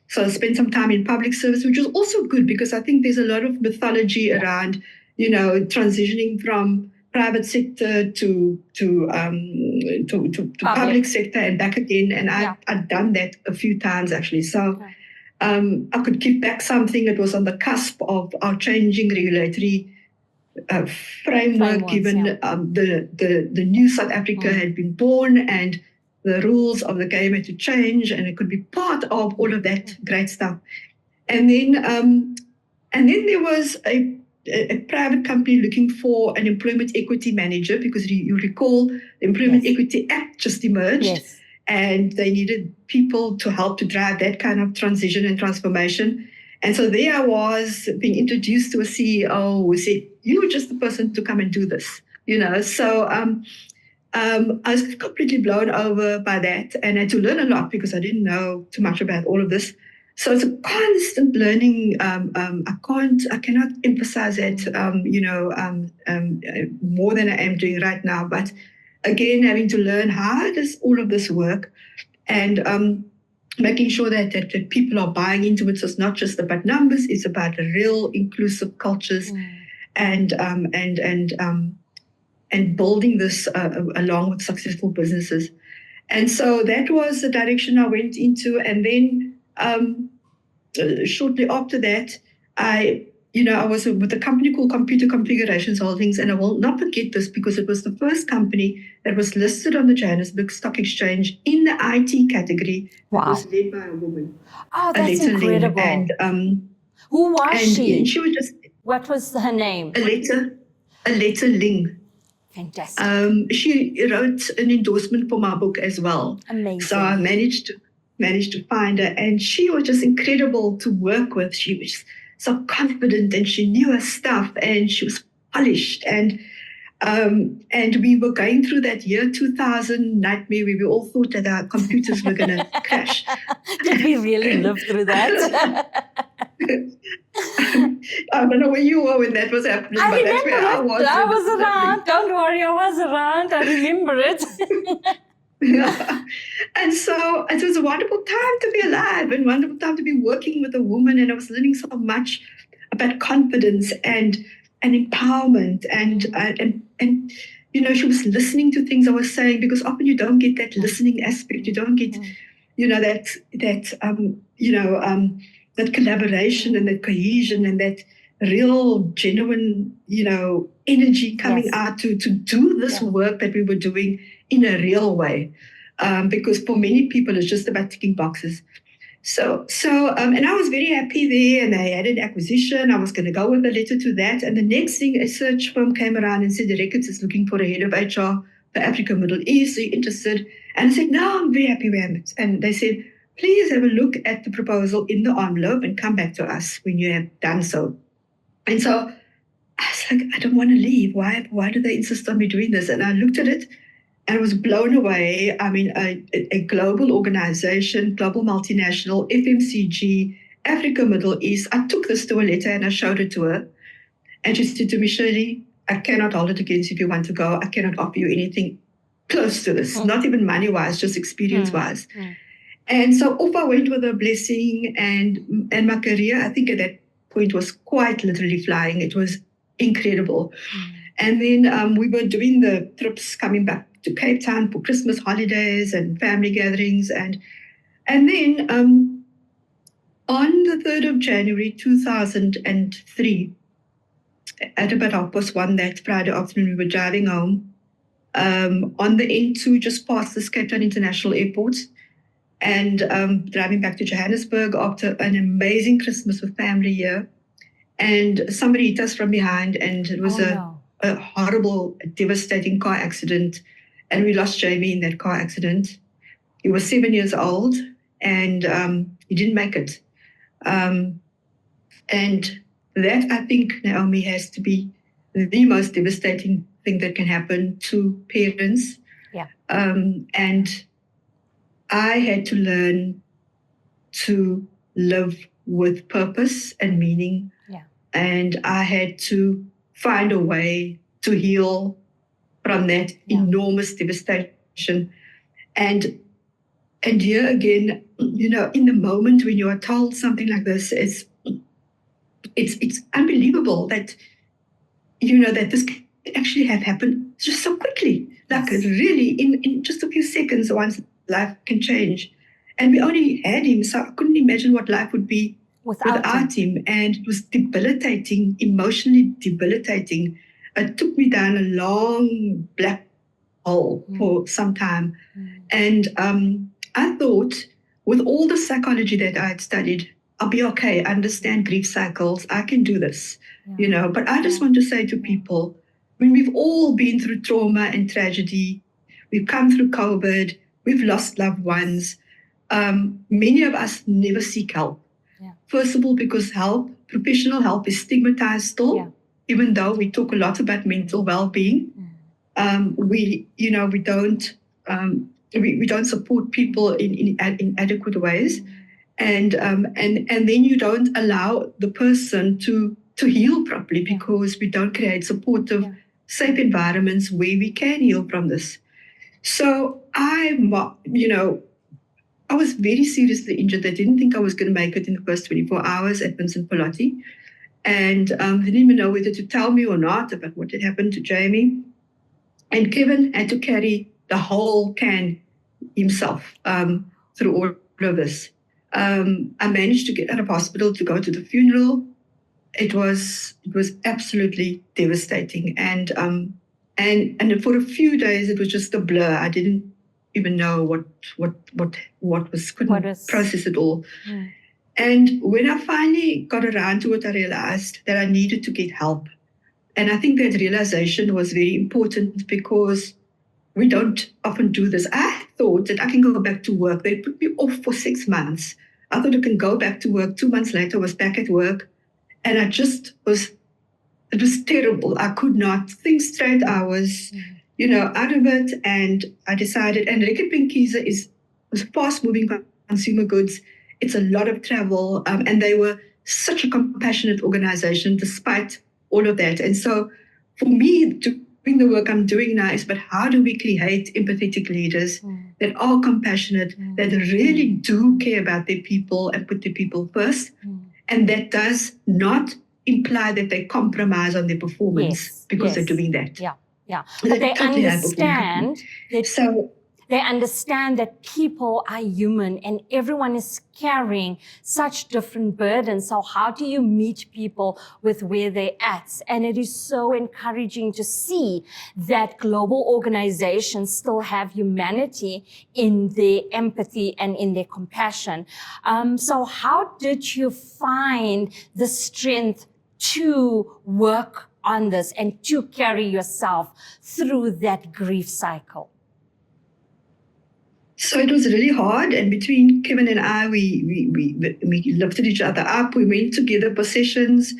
so I spent some time in public service, which was also good because I think there's a lot of mythology around, transitioning from private sector to public sector and back again. And I'd done that a few times, actually. So I could give back something. It was on the cusp of our changing regulatory framework, given the new South Africa had been born and the rules of the game had to change, and it could be part of all of that great stuff. And then there was a private company looking for an employment equity manager because you recall the Employment Equity Act just emerged, and they needed people to help to drive that kind of transition and transformation. And so there I was being introduced to a CEO who said, "You're just the person to come and do this." So I was completely blown over by that and had to learn a lot because I didn't know too much about all of this. So it's a constant learning. I cannot emphasize it, more than I am doing right now. But again, having to learn how does all of this work, and making sure that people are buying into it. So it's not just about numbers; it's about real inclusive cultures, and building this along with successful businesses. And so that was the direction I went into, and then. Shortly after that, I was with a company called Computer Configurations Holdings, and I will not forget this because it was the first company that was listed on the Johannesburg Stock Exchange in the IT category. Wow. It was led by a woman. Oh, that's incredible. And who was she? She was just. What was her name? Aletta Ling. Fantastic. She wrote an endorsement for my book as well. Amazing. So I managed to find her, and she was just incredible to work with. She was so confident, and she knew her stuff, and she was polished, and we were going through that year 2000 nightmare where we all thought that our computers were going to crash. Did we really live through that? I don't know where you were when that was happening, but that's where I was. I was around. Don't worry, I was around. I remember it. Yeah. And so it was a wonderful time to be alive and wonderful time to be working with a woman. And I was learning so much about confidence and empowerment. And she was listening to things I was saying, because often you don't get that listening aspect. You don't get, that collaboration and that cohesion and that real, genuine, energy coming out to do this work that we were doing in a real way. Because for many people, it's just about ticking boxes. And I was very happy there, and they had an acquisition. I was going to go with a letter to that. And the next thing, a search firm came around and said, the Records is looking for a head of HR for Africa, Middle East. Are you interested? And I said, no, I'm very happy where I'm at. And they said, please have a look at the proposal in the envelope and come back to us when you have done so. And so I was like, I don't want to leave. Why do they insist on me doing this? And I looked at it and was blown away. I mean, a global organization, global multinational, FMCG, Africa, Middle East. I took this to a letter and I showed it to her. And she said to me, Shirley, I cannot hold it against you if you want to go. I cannot offer you anything close to this, not even money-wise, just experience-wise. And so off I went with a blessing, and my career, I think at that point, was quite literally flying. It was incredible. And then we were doing the trips coming back to Cape Town for Christmas holidays and family gatherings. And then on the 3rd of January 2003, at about 1:30 that Friday afternoon, we were driving home on the N2 just past the Cape Town International Airport, and driving back to Johannesburg after an amazing Christmas with family here. And somebody hit us from behind, and it was a horrible, devastating car accident. And we lost Jamie in that car accident. He was 7 years old, and he didn't make it. And that, I think, Naomi, has to be the most devastating thing that can happen to parents. Yeah. And I had to learn to live with purpose and meaning. Yeah. And I had to find a way to heal from that enormous devastation. And here again, in the moment when you are told something like this, it's unbelievable that that this can actually have happened just so quickly. Like really in just a few seconds, one's life can change. And we only had him, so I couldn't imagine what life would be without him. And it was debilitating, emotionally debilitating. It took me down a long black hole for some time. And I thought, with all the psychology that I had studied, I'll be okay. I understand grief cycles. I can do this, But I just want to say to people, when we've all been through trauma and tragedy, we've come through COVID, we've lost loved ones, many of us never seek help. Yeah. First of all, because professional help is stigmatized still, even though we talk a lot about mental well-being. We don't support people in adequate ways. And then you don't allow the person to heal properly because we don't create supportive, safe environments where we can heal from this. So I was very seriously injured. I didn't think I was going to make it in the first 24 hours at Vincent Pallotti. And they didn't even know whether to tell me or not about what had happened to Jamie. And Kevin had to carry the whole can himself through all of this. I managed to get out of hospital to go to the funeral. It was absolutely devastating, and for a few days it was just a blur. I didn't even know what was, couldn't process it all. And when I finally got around to it, I realized that I needed to get help, and I think that realization was very important because we don't often do this. I thought that I can go back to work. They put me off for 6 months. I thought I can go back to work. 2 months later, I was back at work. And it was terrible. I could not think straight. I was, out of it. And I decided, and Reckitt Benckiser was fast-moving consumer goods. It's a lot of travel. And they were such a compassionate organization despite all of that. And so for me, doing the work I'm doing now is, but how do we create empathetic leaders that are compassionate, that really do care about their people and put their people first? And that does not imply that they compromise on their performance because they're doing that. Yeah. But they understand that. They understand that people are human and everyone is carrying such different burdens. So how do you meet people with where they're at? And it is so encouraging to see that global organizations still have humanity in their empathy and in their compassion. So how did you find the strength to work on this and to carry yourself through that grief cycle? So it was really hard, and between Kevin and I, we lifted each other up. We went together for sessions.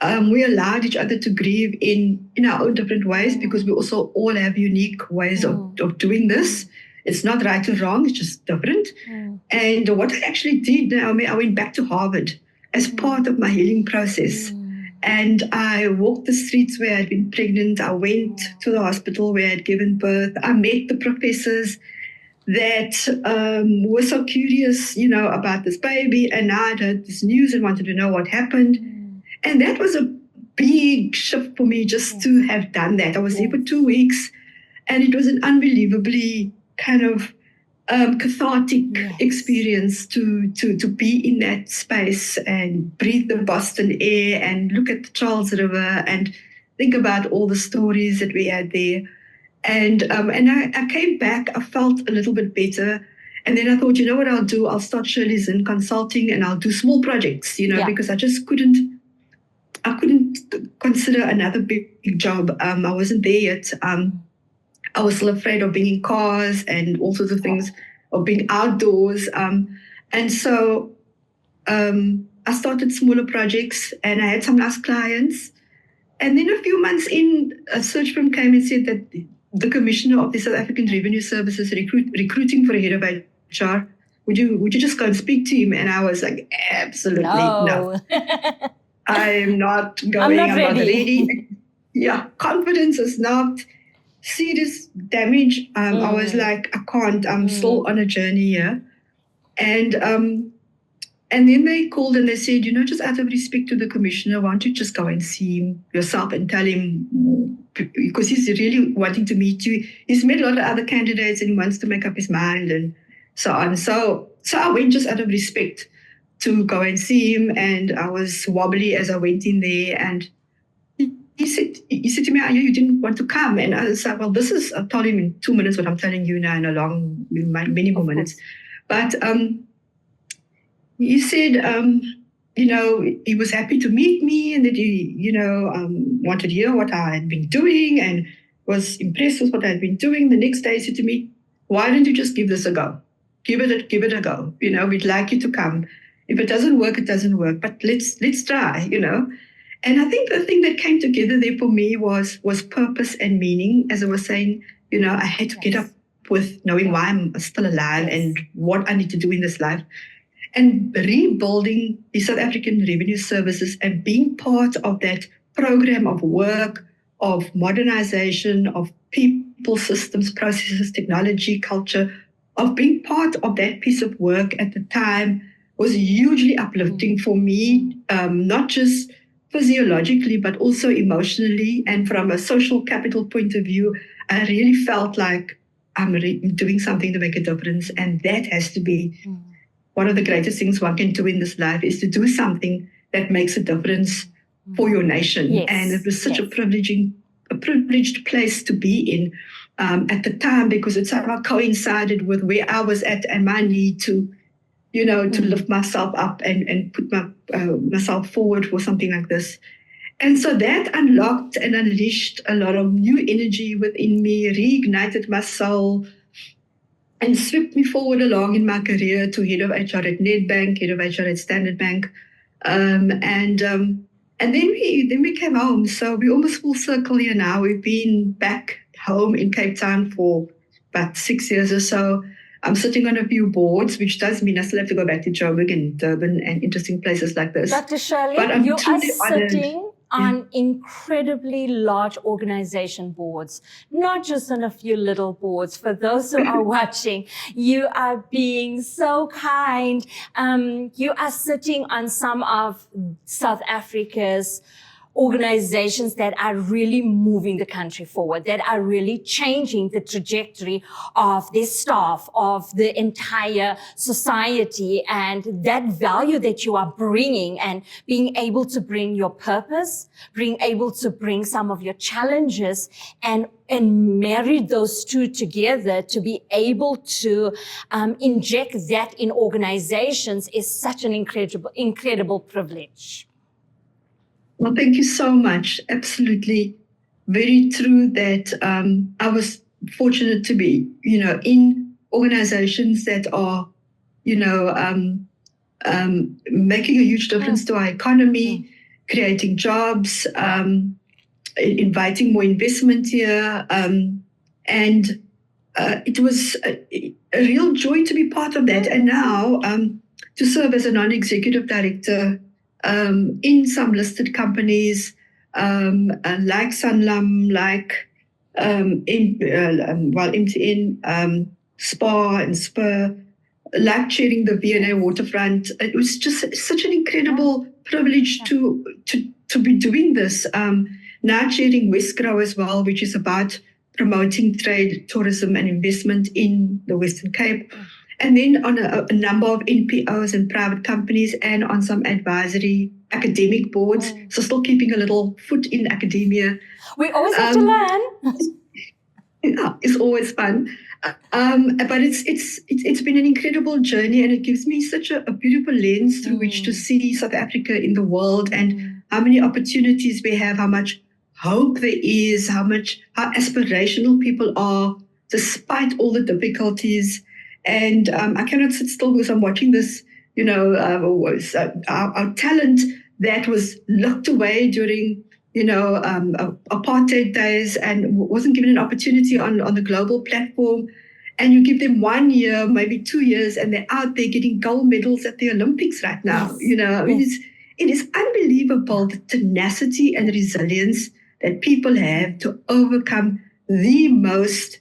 We allowed each other to grieve in our own different ways, because we also all have unique ways of doing this. It's not right or wrong, it's just different. And what I actually did, Naomi, I went back to Harvard as part of my healing process. And I walked the streets where I'd been pregnant. I went to the hospital where I'd given birth. I met the professors that were so curious, about this baby. And now I'd heard this news and wanted to know what happened. And that was a big shift for me, just to have done that. I was there for 2 weeks, and it was an unbelievably kind of cathartic experience to be in that space and breathe the Boston air and look at the Charles River and think about all the stories that we had there. And I came back, I felt a little bit better. And then I thought, you know what I'll do? I'll start Shirley Zinn Consulting, and I'll do small projects, because I just couldn't consider another big job. I wasn't there yet. I was still afraid of being in cars and all sorts of things, of being outdoors. And so I started smaller projects, and I had some nice clients. And then a few months in, a search firm came and said that the Commissioner of the South African Revenue Services recruiting for a head of HR. Would you just go and speak to him? And I was like, absolutely no. I'm not going. I'm not ready. Yeah, confidence is not. Serious damage. I was like, I can't. I'm still on a journey here. And then they called and they said, just out of respect to the commissioner, why don't you just go and see him yourself and tell him, because he's really wanting to meet you. He's met a lot of other candidates and he wants to make up his mind and so on. So I went just out of respect to go and see him, and I was wobbly as I went in there, and he said to me, you didn't want to come. And I said, well, I told him in 2 minutes what I'm telling you now in many more minutes. But he said, he was happy to meet me, and that he, wanted to hear what I had been doing and was impressed with what I had been doing. The next day he said to me, why don't you just give this a go? Give it a go. We'd like you to come. If it doesn't work, it doesn't work. But let's try, And I think the thing that came together there for me was purpose and meaning. As I was saying, I had to get up with knowing why I'm still alive and what I need to do in this life. And rebuilding the South African Revenue Services and being part of that program of work, of modernization, of people, systems, processes, technology, culture, of being part of that piece of work at the time was hugely uplifting for me, not just physiologically, but also emotionally. And from a social capital point of view, I really felt like I'm doing something to make a difference. And that has to be one of the greatest things one can do in this life, is to do something that makes a difference for your nation. Yes. And it was such a privileged place to be in at the time, because it somehow coincided with where I was at and my need to to lift myself up and put myself forward for something like this. And so that unlocked and unleashed a lot of new energy within me, reignited my soul, and swept me forward along in my career to head of HR at Nedbank, head of HR at Standard Bank. And then we came home. So we're almost full circle here now. We've been back home in Cape Town for about 6 years or so. I'm sitting on a few boards, which does mean I still have to go back to Joburg and Durban and interesting places like this. Dr. Shirley, you are sitting on incredibly large organization boards, not just on a few little boards. For those who are watching, you are being so kind. You are sitting on some of South Africa's organizations that are really moving the country forward, that are really changing the trajectory of their staff, of the entire society, and that value that you are bringing, and being able to bring your purpose, being able to bring some of your challenges, and marry those two together to be able to inject that in organizations is such an incredible privilege. Well, thank you so much. Absolutely. Very true that I was fortunate to be, in organizations that are, making a huge difference to our economy, creating jobs, inviting more investment here. And it was a real joy to be part of that. And now to serve as a non-executive director in some listed companies like Sanlam, like MTN, SPAR and Spur, like chairing the V&A waterfront. It was just such an incredible privilege to be doing this. Now chairing Westgrow as well, which is about promoting trade, tourism and investment in the Western Cape. And then on a number of NPOs and private companies, and on some advisory academic boards. So still keeping a little foot in academia. We always have to learn. It's always fun. But it's been an incredible journey, and it gives me such a beautiful lens through which to see South Africa in the world, and how many opportunities we have, how much hope there is, how aspirational people are despite all the difficulties. And I cannot sit still because I'm watching this, our talent that was locked away during, apartheid days and wasn't given an opportunity on the global platform. And you give them 1 year, maybe 2 years, and they're out there getting gold medals at the Olympics right now. Yes. It is unbelievable, the tenacity and resilience that people have to overcome the most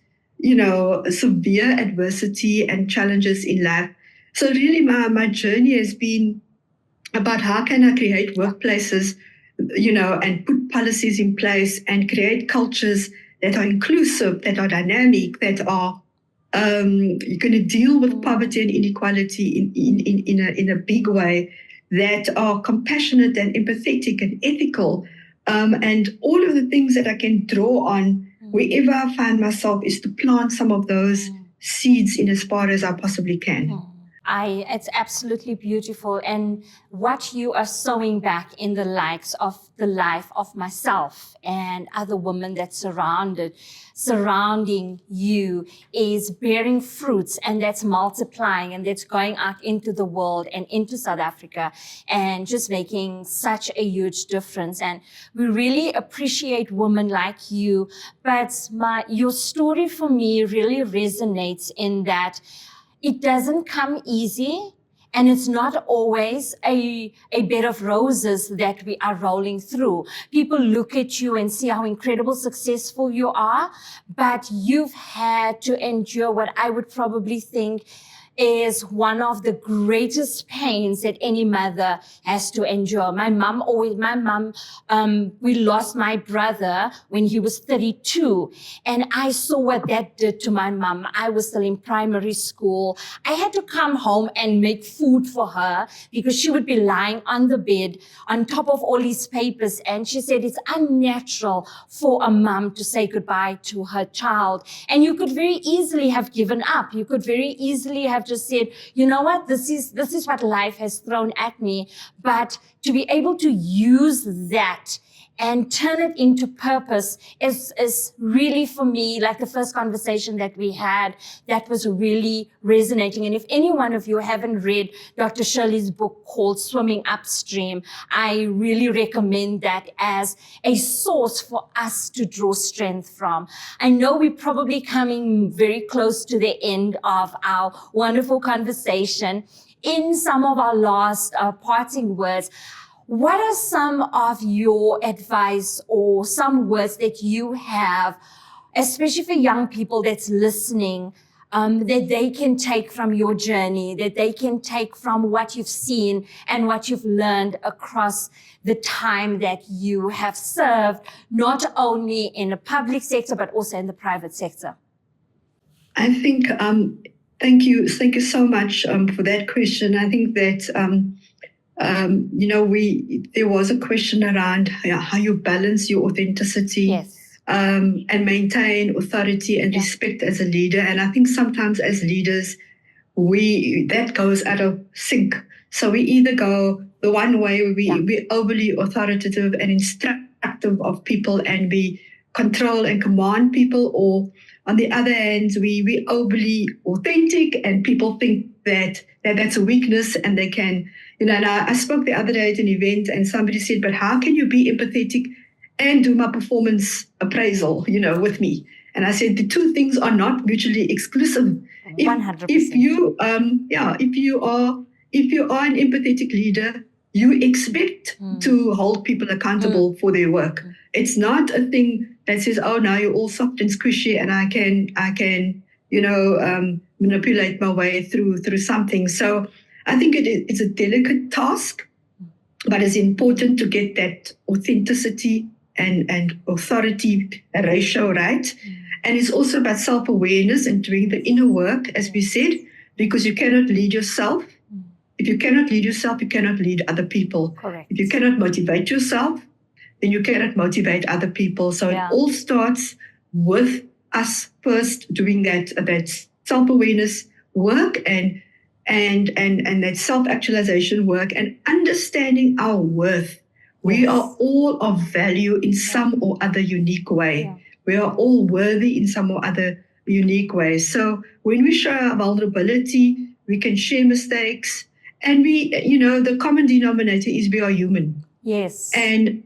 severe adversity and challenges in life. So really my journey has been about how can I create workplaces, and put policies in place and create cultures that are inclusive, that are dynamic, that are going to deal with poverty and inequality in a big way, that are compassionate and empathetic and ethical. And all of the things that I can draw on wherever I find myself is to plant some of those seeds in as far as I possibly can. It's absolutely beautiful. And what you are sowing back in the likes of the life of myself and other women that surrounding you is bearing fruits, and that's multiplying, and that's going out into the world and into South Africa and just making such a huge difference. And we really appreciate women like you. But your story for me really resonates in that it doesn't come easy, and it's not always a bed of roses that we are rolling through. People look at you and see how incredible successful you are, but you've had to endure what I would probably think is one of the greatest pains that any mother has to endure. We lost my brother when he was 32, and I saw what that did to my mom. I was still in primary school. I had to come home and make food for her because she would be lying on the bed on top of all these papers. And she said it's unnatural for a mom to say goodbye to her child. And you could very easily have given up. You could very easily have just said, you know what, this is what life has thrown at me. But to be able to use that and turn it into purpose is really, for me, like the first conversation that we had, that was really resonating. And if any one of you haven't read Dr. Shirley's book called Swimming Upstream, I really recommend that as a source for us to draw strength from. I know we're probably coming very close to the end of our wonderful conversation. In some of our last parting words, what are some of your advice or some words that you have, especially for young people that's listening, that they can take from your journey, that they can take from what you've seen and what you've learned across the time that you have served, not only in the public sector, but also in the private sector? I think, thank you so much for that question. I think that, there was a question around how you balance your authenticity. Yes. And maintain authority and respect as a leader. And I think sometimes as leaders, that goes out of sync. So we either go the one way, we're overly authoritative and instructive of people, and we control and command people, or on the other hand, we overly authentic, and people think that's a weakness, and they can, and I spoke the other day at an event, and somebody said, but how can you be empathetic and do my performance appraisal, with me? And I said, the two things are not mutually exclusive. 100%. If you are an empathetic leader, you expect to hold people accountable for their work. It's not a thing that says, oh, now you're all soft and squishy, and I can manipulate my way through something. So I think it's a delicate task, but it's important to get that authenticity and authority ratio right. And it's also about self-awareness and doing the inner work, as we said, because you cannot lead yourself. If you cannot lead yourself, you cannot lead other people. Correct. If you cannot motivate yourself, then you cannot motivate other people. So it all starts with us first doing that self-awareness work and that self-actualization work, and understanding our worth. We are all of value in some or other unique way. Yeah. We are all worthy in some or other unique way. So when we show our vulnerability, we can share mistakes, and the common denominator is we are human. Yes. And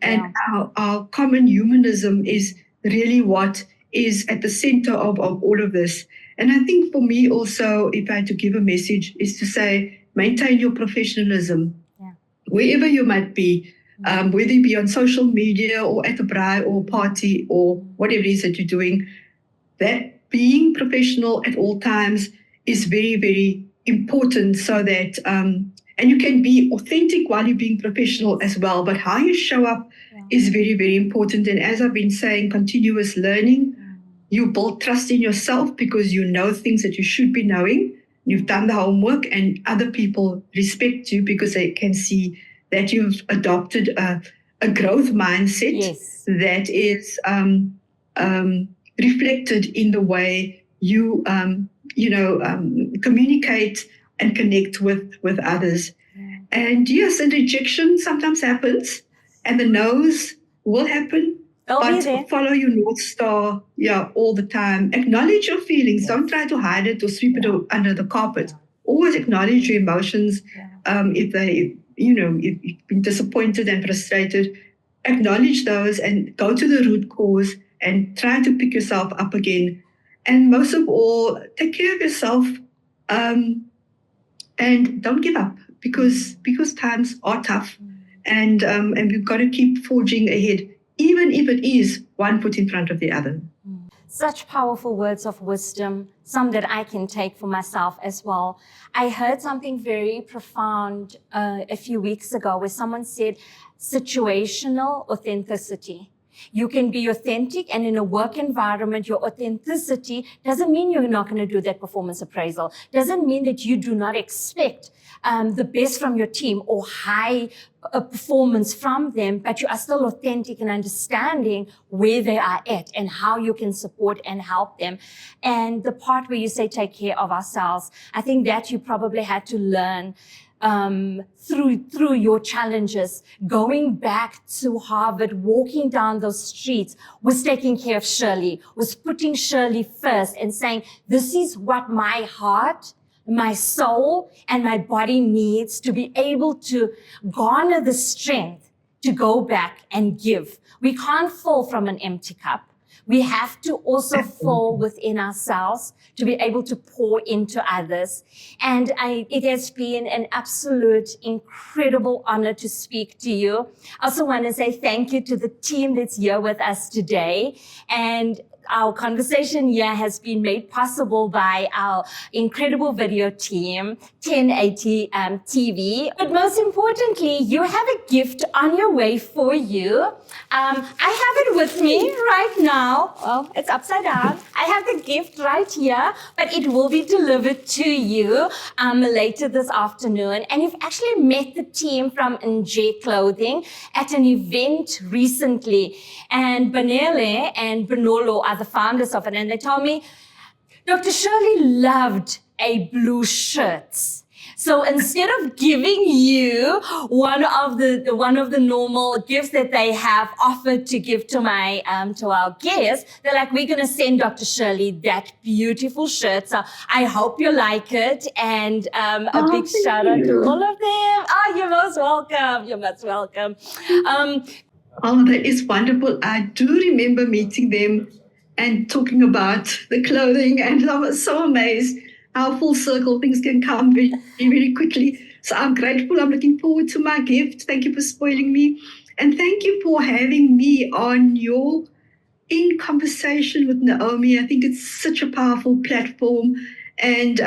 our common humanism is really what is at the center of all of this. And I think for me also, if I had to give a message, is to say, maintain your professionalism. Yeah. Wherever you might be, whether you be on social media or at a braai or party or whatever it is that you're doing, that being professional at all times is very, very important, so that, and you can be authentic while you're being professional as well, but how you show up is very, very important. And as I've been saying, continuous learning, you build trust in yourself because you know things that you should be knowing. You've done the homework, and other people respect you because they can see that you've adopted a growth mindset that is reflected in the way you communicate and connect with others. And yes, and rejection sometimes happens, and the no's will happen. But follow your North Star, all the time. Acknowledge your feelings. Don't try to hide it or sweep it under the carpet. Always acknowledge your emotions. If you've been disappointed and frustrated, acknowledge those and go to the root cause and try to pick yourself up again. And most of all, take care of yourself, and don't give up, because times are tough, and we've got to keep forging ahead, even if it is one foot in front of the other. Such powerful words of wisdom, some that I can take for myself as well. I heard something very profound a few weeks ago where someone said situational authenticity. You can be authentic, and in a work environment, your authenticity doesn't mean you're not going to do that performance appraisal. Doesn't mean that you do not expect the best from your team or high performance from them, but you are still authentic and understanding where they are at and how you can support and help them. And the part where you say take care of ourselves, I think that you probably had to learn through your challenges. Going back to Harvard, walking down those streets, was taking care of Shirley, was putting Shirley first and saying, this is what my heart, my soul, and my body needs to be able to garner the strength to go back and give. We can't fall from an empty cup. We have to also fall within ourselves to be able to pour into others. And it has been an absolute incredible honor to speak to you. I also want to say thank you to the team that's here with us today. And Our conversation here has been made possible by our incredible video team, 1080 TV. But most importantly, you have a gift on your way for you. I have it with me right now. Well, it's upside down. I have the gift right here, but it will be delivered to you later this afternoon. And you've actually met the team from NJ Clothing at an event recently. And Banele and Benolo are the founders of it. And they told me, Dr. Shirley loved a blue shirt. So instead of giving you one of the normal gifts that they have offered to give to our guests, they're like, we're gonna send Dr. Shirley that beautiful shirt. So I hope you like it, and a big shout out to all of them. Oh, you're most welcome. You're most welcome. Oh, that is wonderful. I do remember meeting them and talking about the clothing, and I was so amazed how full circle things can come very, very quickly. So I'm grateful. I'm looking forward to my gift. Thank you for spoiling me. And thank you for having me on your In Conversation with Naomi. I think it's such a powerful platform and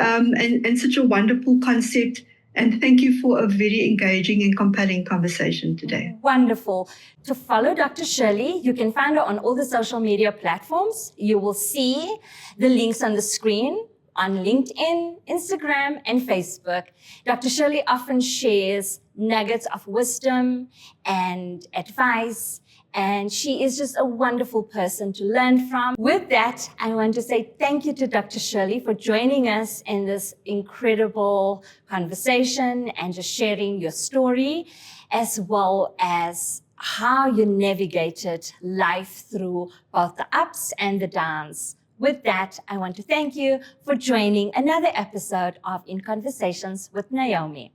such a wonderful concept. And thank you for a very engaging and compelling conversation today. Wonderful. To follow Dr. Shirley, you can find her on all the social media platforms. You will see the links on the screen on LinkedIn, Instagram, and Facebook. Dr. Shirley often shares nuggets of wisdom and advice, and she is just a wonderful person to learn from. With that, I want to say thank you to Dr. Shirley for joining us in this incredible conversation and just sharing your story, as well as how you navigated life through both the ups and the downs. With that, I want to thank you for joining another episode of In Conversations with Naomi.